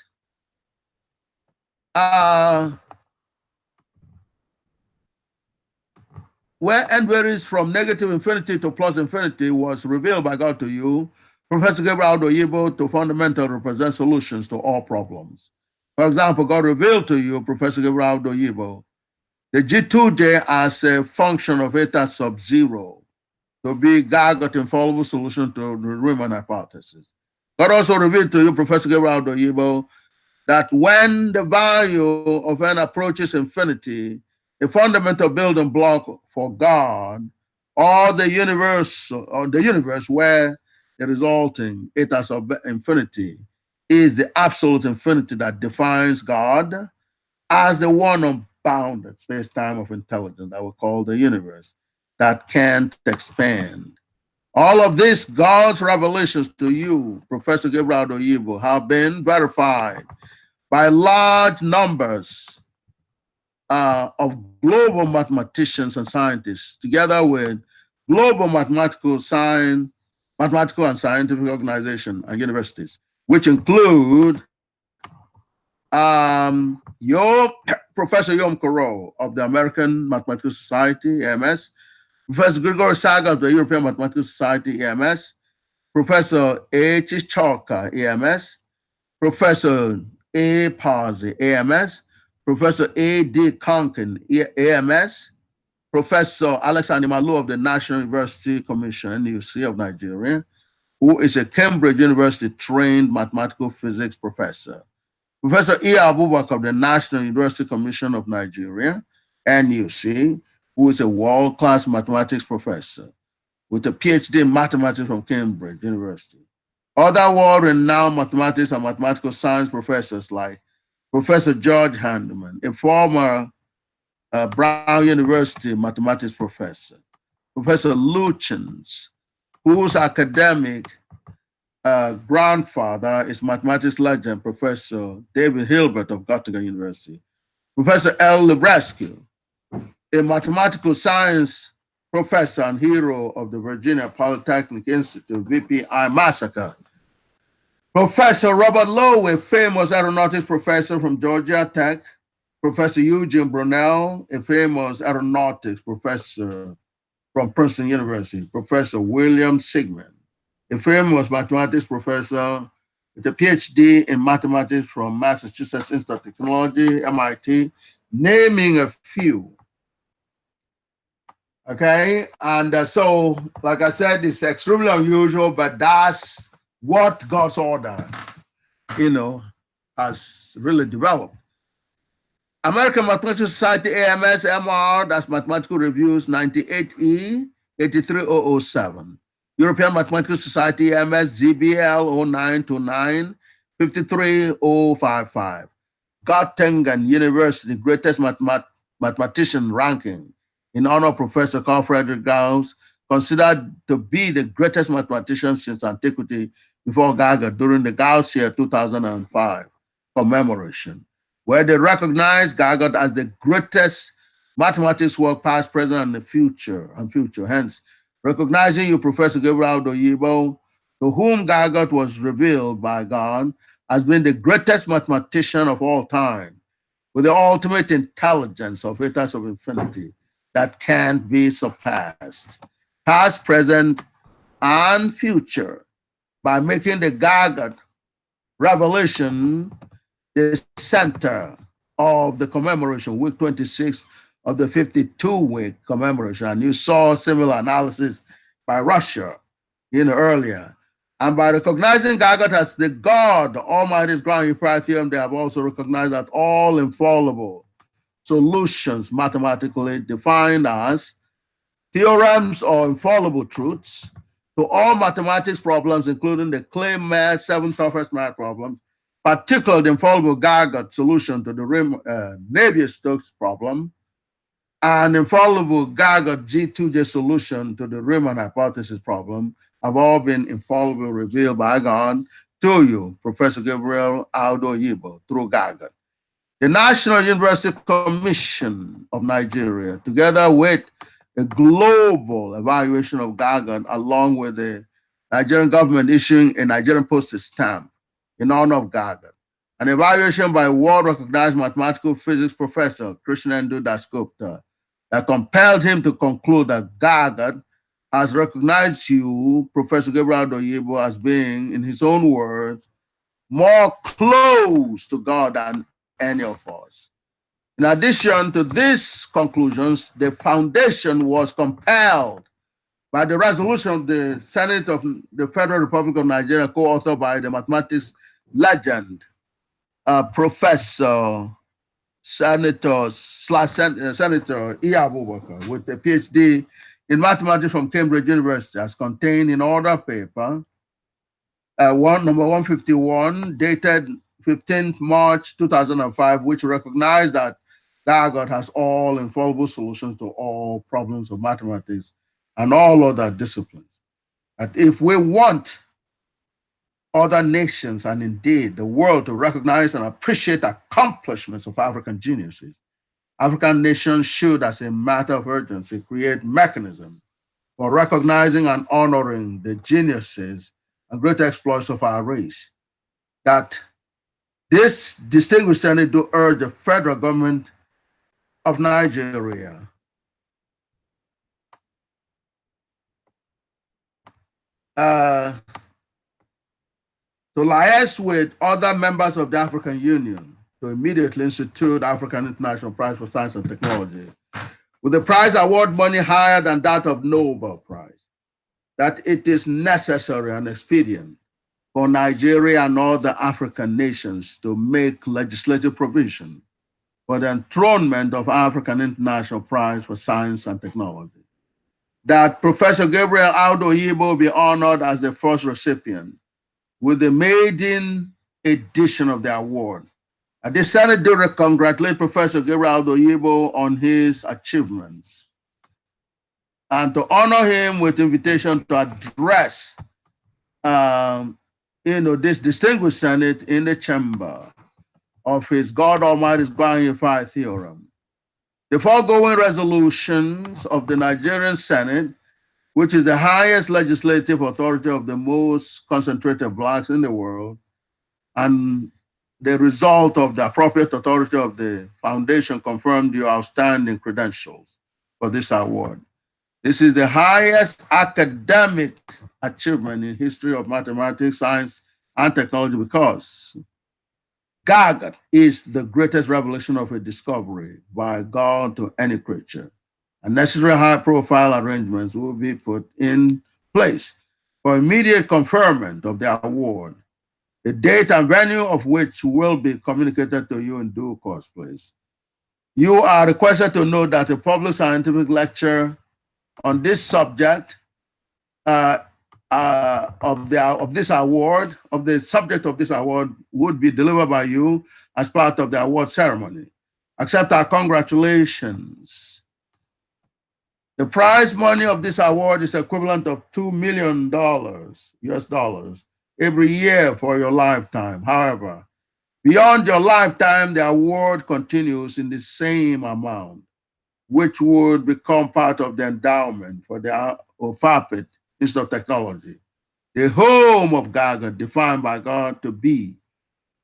where n varies from negative infinity to plus infinity was revealed by God to you Professor Gabriel Oyibo to fundamentally represent solutions to all problems. For example, God revealed to you, Professor Gabriel Oyibo, the G2J as a function of eta sub 0 to be Gagut infallible solution to the Riemann hypothesis. God also revealed to you, Professor Gabriel Oyibo, that when the value of n approaches infinity, the fundamental building block for God or the universe where the resulting eta sub infinity is the absolute infinity that defines God as the one unbounded space-time of intelligence that we call the universe that can't expand. All of this, God's revelations to you, Professor Gabriel Oyibo, have been verified by large numbers of global mathematicians and scientists, together with global mathematical and scientific organizations and universities, which include Professor Yom Karo of the American Mathematical Society, AMS, Professor Grigor Saga of the European Mathematical Society, EMS, Professor H. Chalka, EMS, Professor A. Parsi, AMS, Professor A. D. Conkin, AMS, Professor Alexander Malu of the National University Commission, NUC of Nigeria, who is a Cambridge University trained mathematical physics professor. Professor E. Abubakar of the National University Commission of Nigeria, NUC, who is a world-class mathematics professor with a PhD in mathematics from Cambridge University. Other world-renowned mathematics and mathematical science professors like Professor George Handeman, a former Brown University mathematics professor, Professor Luchins, whose academic grandfather is mathematics legend Professor David Hilbert of Göttingen University, Professor L. Librescu, a mathematical science professor and hero of the Virginia Polytechnic Institute VPI massacre, Professor Robert Lowe, a famous aeronautics professor from Georgia Tech, Professor Eugene Brunel, a famous aeronautics professor from Princeton University, Professor William Sigmund, a famous mathematics professor with a PhD in mathematics from Massachusetts Institute of Technology, MIT, naming a few. Okay, and so, like I said, it's extremely unusual, but that's what God's order, has really developed. American Mathematical Society, AMS, MR, that's Mathematical Reviews 98E, 83007. European Mathematical Society, AMS, ZBL 0929, 53055. Göttingen University, greatest mathematician ranking in honor of Professor Carl Friedrich Gauss, considered to be the greatest mathematician since antiquity before Gaga during the Gauss year 2005 commemoration, where they recognized Gagut as the greatest mathematics work past, present, and the future. Hence, recognizing you, Professor Gabriel Oyibo, to whom Gagut was revealed by God as being the greatest mathematician of all time, with the ultimate intelligence of etas of infinity that can't be surpassed, past, present, and future, by making the Gagut revelation the center of the commemoration, week 26 of the 52-week commemoration. And you saw similar analysis by Russia, earlier. And by recognizing Gagut as the God, the Almighty's Grand Unified Theorem, they have also recognized that all infallible solutions mathematically defined as theorems or infallible truths to all mathematics problems, including the claim math, 7 toughest math problems, particularly the infallible Gagut solution to the Navier-Stokes problem, and infallible Gagut G2J solution to the Riemann hypothesis problem, have all been infallibly revealed by God to you, Professor Gabriel Oyibo, through Gagut. The National University Commission of Nigeria, together with a global evaluation of Gagut, along with the Nigerian government issuing a Nigerian postage stamp in honor of Gagut, an evaluation by world-recognized mathematical physics professor Krishnendu Dasgupta that compelled him to conclude that Gagut has recognized you, Professor Gabriel Oyibo, as being, in his own words, more close to God than any of us. In addition to these conclusions, the foundation was compelled by the resolution of the Senate of the Federal Republic of Nigeria, co-authored by the mathematics legend, Professor Senator Atiyah, with a PhD in mathematics from Cambridge University, as contained in order paper, number 151, dated 15th March 2005, which recognized that Gagut has all infallible solutions to all problems of mathematics and all other disciplines. That if we want other nations and indeed the world to recognize and appreciate accomplishments of African geniuses, African nations should, as a matter of urgency, create mechanisms for recognizing and honoring the geniuses and great exploits of our race. That this distinguished Senate do urge the federal government of Nigeria to liaise with other members of the African Union to immediately institute African International Prize for Science and Technology, with the prize award money higher than that of Nobel Prize, that it is necessary and expedient for Nigeria and other African nations to make legislative provision for the enthronement of African International Prize for Science and Technology. That Professor Gabriel Oyibo be honored as the first recipient with the maiden edition of the award. The Senate do congratulate Professor Gabriel Oyibo on his achievements and to honor him with invitation to address this distinguished Senate in the chamber of his God Almighty's Grand Unified Theorem. The foregoing resolutions of the Nigerian Senate, which is the highest legislative authority of the most concentrated blacks in the world, and the result of the appropriate authority of the foundation, confirmed your outstanding credentials for this award. This is the highest academic achievement in history of mathematics, science, and technology because Gaga is the greatest revelation of a discovery by God to any creature. And necessary high-profile arrangements will be put in place for immediate conferment of the award, the date and venue of which will be communicated to you in due course, please. You are requested to note that a public scientific lecture on this subject of this award, of the subject of this award, would be delivered by you as part of the award ceremony. Accept our congratulations. The prize money of this award is equivalent of $2 million US dollars every year for your lifetime. However, beyond your lifetime, the award continues in the same amount, which would become part of the endowment for the FAPIT Institute of Technology, the home of Gaga, defined by God to be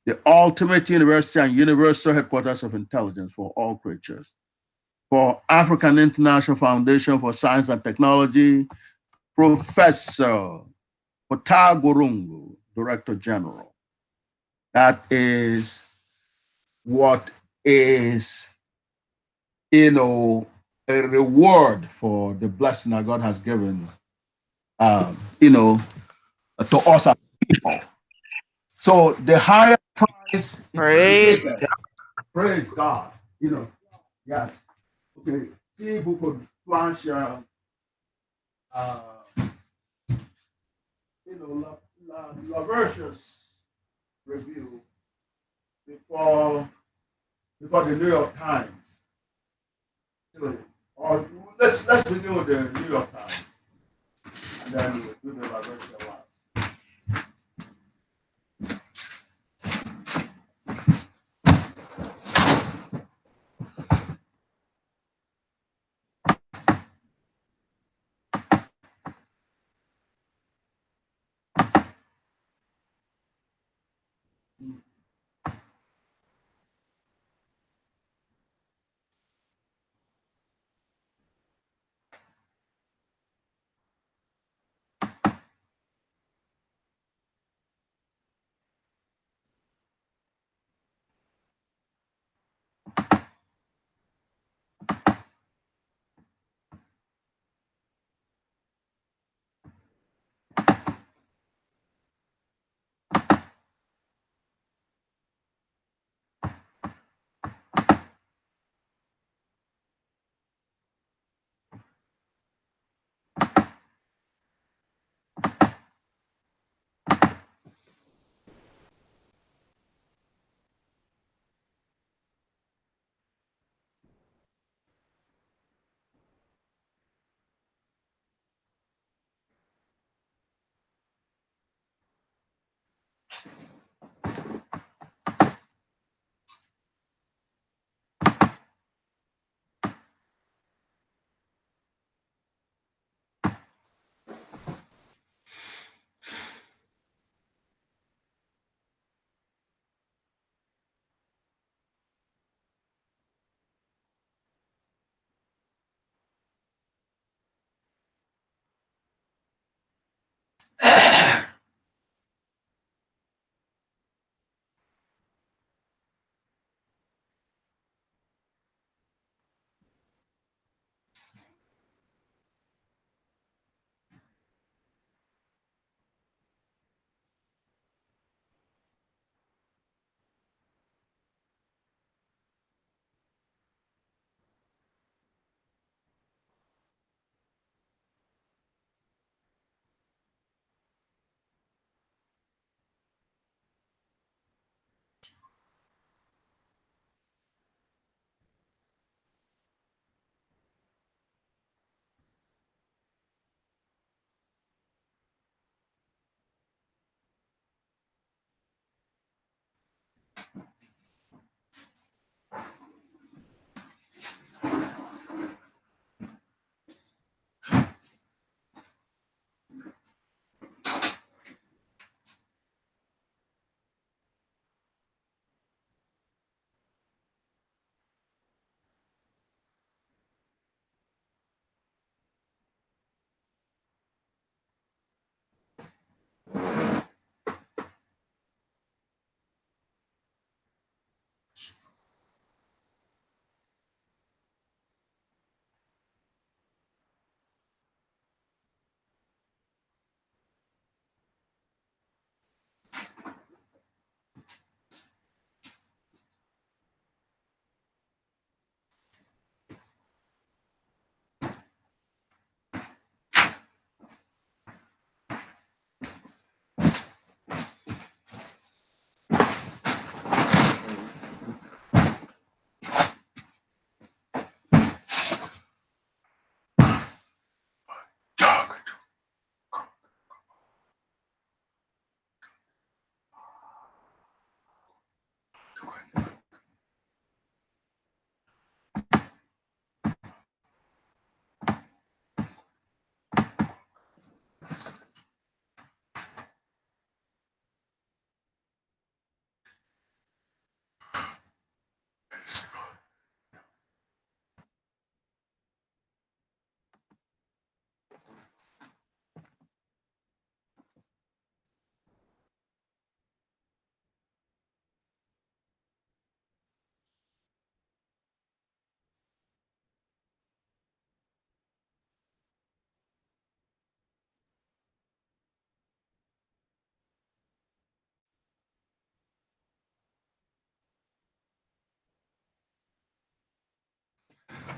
the ultimate university and universal headquarters of intelligence for all creatures. For African International Foundation for Science and Technology, Professor Otagurungu, Director General. That is what is, a reward for the blessing that God has given, to us as people. So the higher price is Praise greater. Praise God. Yes. Okay. See if we could flash, Lavertius review before the New York Times. Or let's begin with the New York Times, and then we'll do the Lavertius last.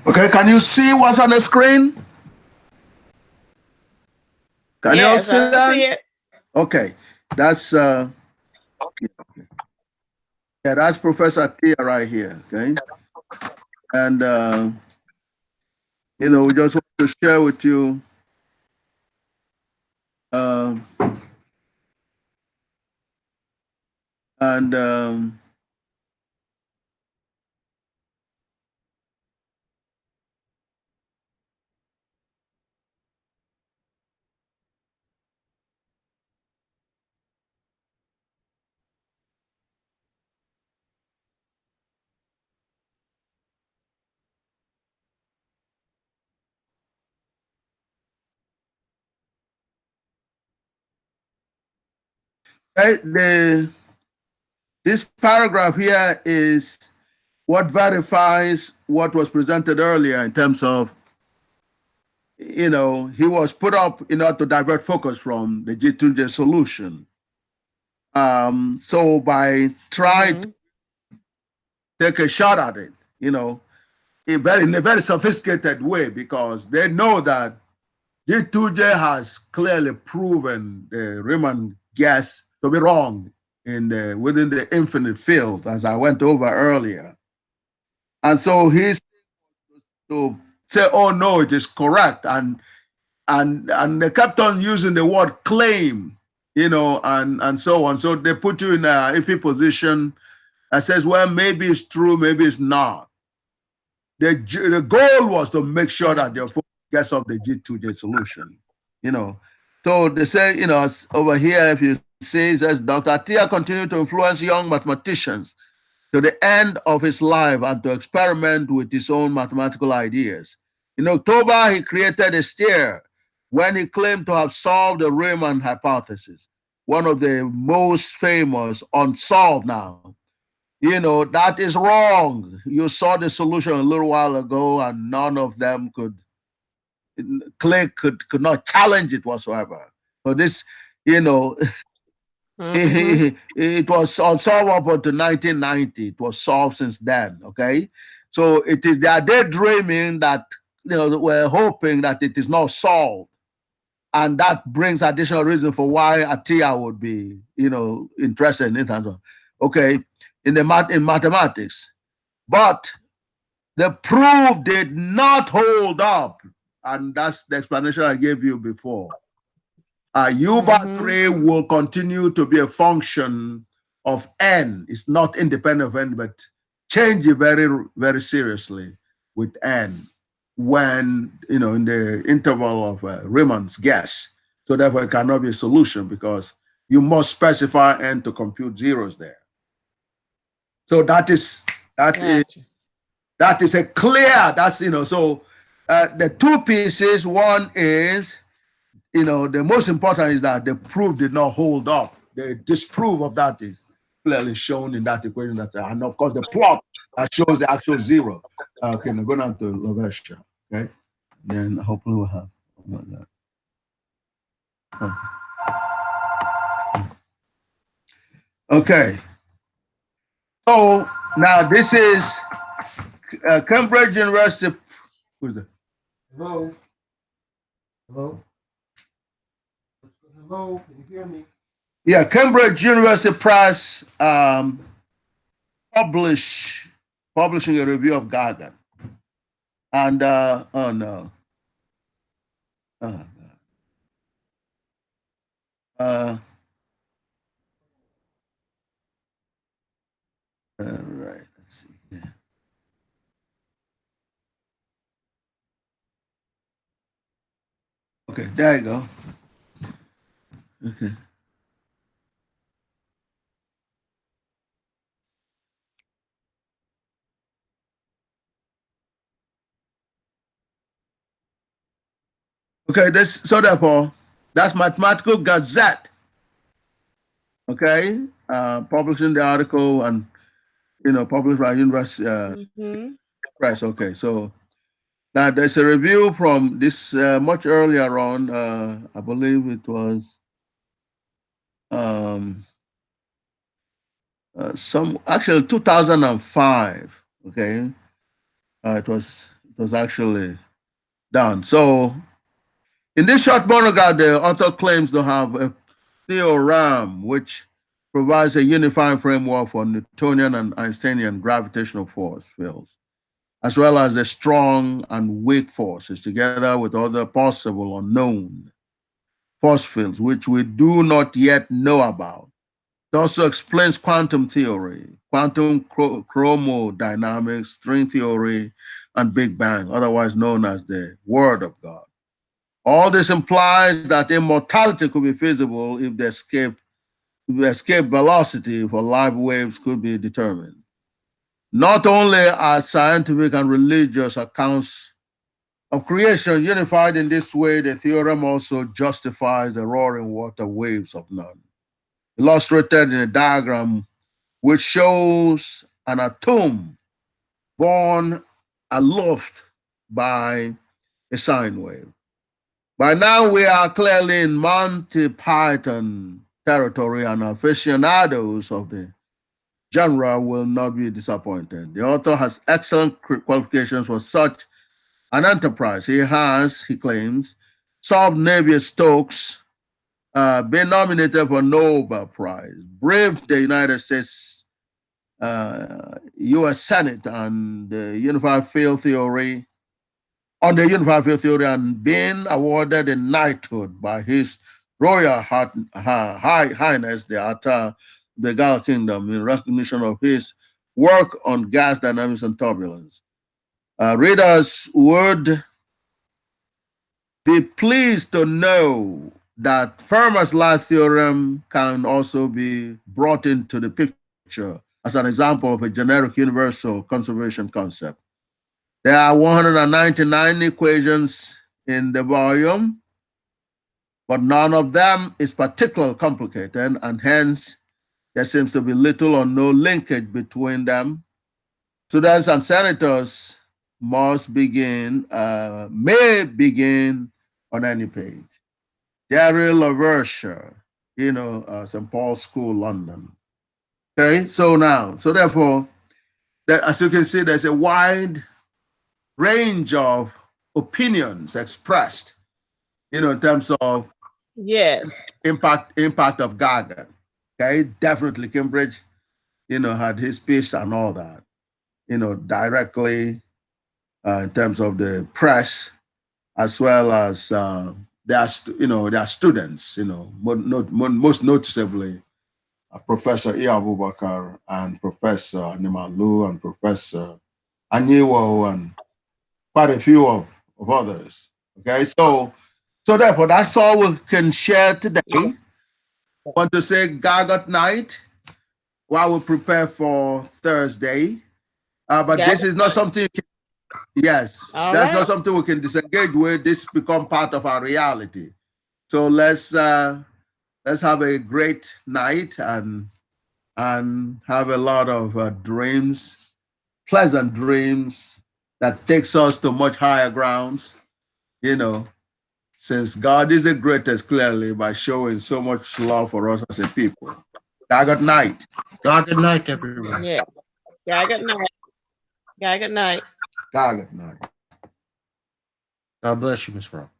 Okay, can you see what's on the screen? Can you all Yes, see I that? see it. Okay, that's yeah, that's Professor Atiyah right here. Okay, and you know, we just want to share with you and this paragraph here is what verifies what was presented earlier in terms of, you know, he was put up in order to divert focus from the G2J solution. So by trying to take a shot at it, you know, in a very sophisticated way, because they know that G2J has clearly proven the Riemann guess to be wrong within the infinite field, as I went over earlier. And so he's to say, "Oh no, it is correct," and they kept on using the word claim, you know, and so on. So they put you in a iffy position that says, "Well, maybe it's true, maybe it's not." The goal was to make sure that your folks gets off the G2J solution, you know. So they say, you know, over here, if you see, it says Dr. Atiyah continued to influence young mathematicians to the end of his life and to experiment with his own mathematical ideas. In October, he created a stir when he claimed to have solved the Riemann hypothesis, one of the most famous unsolved now. You know, that is wrong. You saw the solution a little while ago, and none of them could not challenge it whatsoever. So this, you know, it was unsolved up until 1990. It was solved since then. Okay, so it is their daydreaming that, you know, we're hoping that it is not solved, and that brings additional reason for why Atiyah would be, you know, interested in it. Okay, in mathematics, but the proof did not hold up, and that's the explanation I gave you before. U bar 3 will continue to be a function of n. It's not independent of n, but change it very, very seriously with n when, you know, in the interval of Riemann's guess. So therefore, it cannot be a solution because you must specify n to compute zeros there. So that is a clear. That's, you know. So the two pieces. One is, you know, the most important is that the proof did not hold up. The disproof of that is clearly shown in that equation. And of course, the plot that shows the actual zero. Okay, now go down to Lavetia. Okay, then hopefully we'll have that. Okay. So now this is Cambridge University. Who's that? Hello. Hello. Hello. Can you hear me? Yeah, Cambridge University Press publishing a review of Gagut. And oh no. All right, let's see. Yeah. Okay, there you go. Okay. Okay, so therefore, that's Mathematical Gazette. Okay, publishing the article and, you know, published by University Press. Okay, so now there's a review from this much earlier on. I believe it was actually 2005. Okay, it was was actually done. So in this short monograph, the author claims to have a theorem which provides a unifying framework for Newtonian and Einsteinian gravitational force fields, as well as the strong and weak forces, together with other possible unknown force fields, which we do not yet know about. It also explains quantum theory, quantum chromodynamics, string theory, and Big Bang, otherwise known as the Word of God. All this implies that immortality could be feasible if the escape velocity for light waves could be determined. Not only are scientific and religious accounts of creation unified in this way, the theorem also justifies the roaring water waves of none, illustrated in a diagram which shows an atom borne aloft by a sine wave. By now, we are clearly in Monty Python territory, and aficionados of the genre will not be disappointed. The author has excellent qualifications for such an enterprise. He has, he claims, solved Navier-Stokes, been nominated for Nobel Prize, braved the United States U.S. Senate and the unified field theory, on the unified field theory, and been awarded a knighthood by His Royal Highness the Atiyah, the Gaga Kingdom, in recognition of his work on gas dynamics and turbulence. Readers would be pleased to know that Fermat's last theorem can also be brought into the picture as an example of a generic universal conservation concept. There are 199 equations in the volume, but none of them is particularly complicated, and hence there seems to be little or no linkage between them. Students and senators must begin, may begin on any page. Jerry Laversia, St. Paul's School, London. Okay, so therefore, as you can see, there's a wide range of opinions expressed, in terms of Yes. impact of Gaga. Okay, definitely Cambridge, had his piece and all that, directly in terms of the press, as well as their students, most noticeably Professor E. Abubakar and Professor Animalu and Professor Aniwo and quite a few of others. Okay, so therefore that's all we can share today. I want to say Gagut night while we prepare for Thursday. But this is not something that's not something we can disengage with. This become part of our reality. So let's have a great night and have a lot of dreams, pleasant dreams that takes us to much higher grounds, since God is the greatest, clearly, by showing so much love for us as a people. Gagut night. Gagut night, everyone. Yeah. Gagut night. Gagut night. Gagut night. God bless you, Ms. Rock.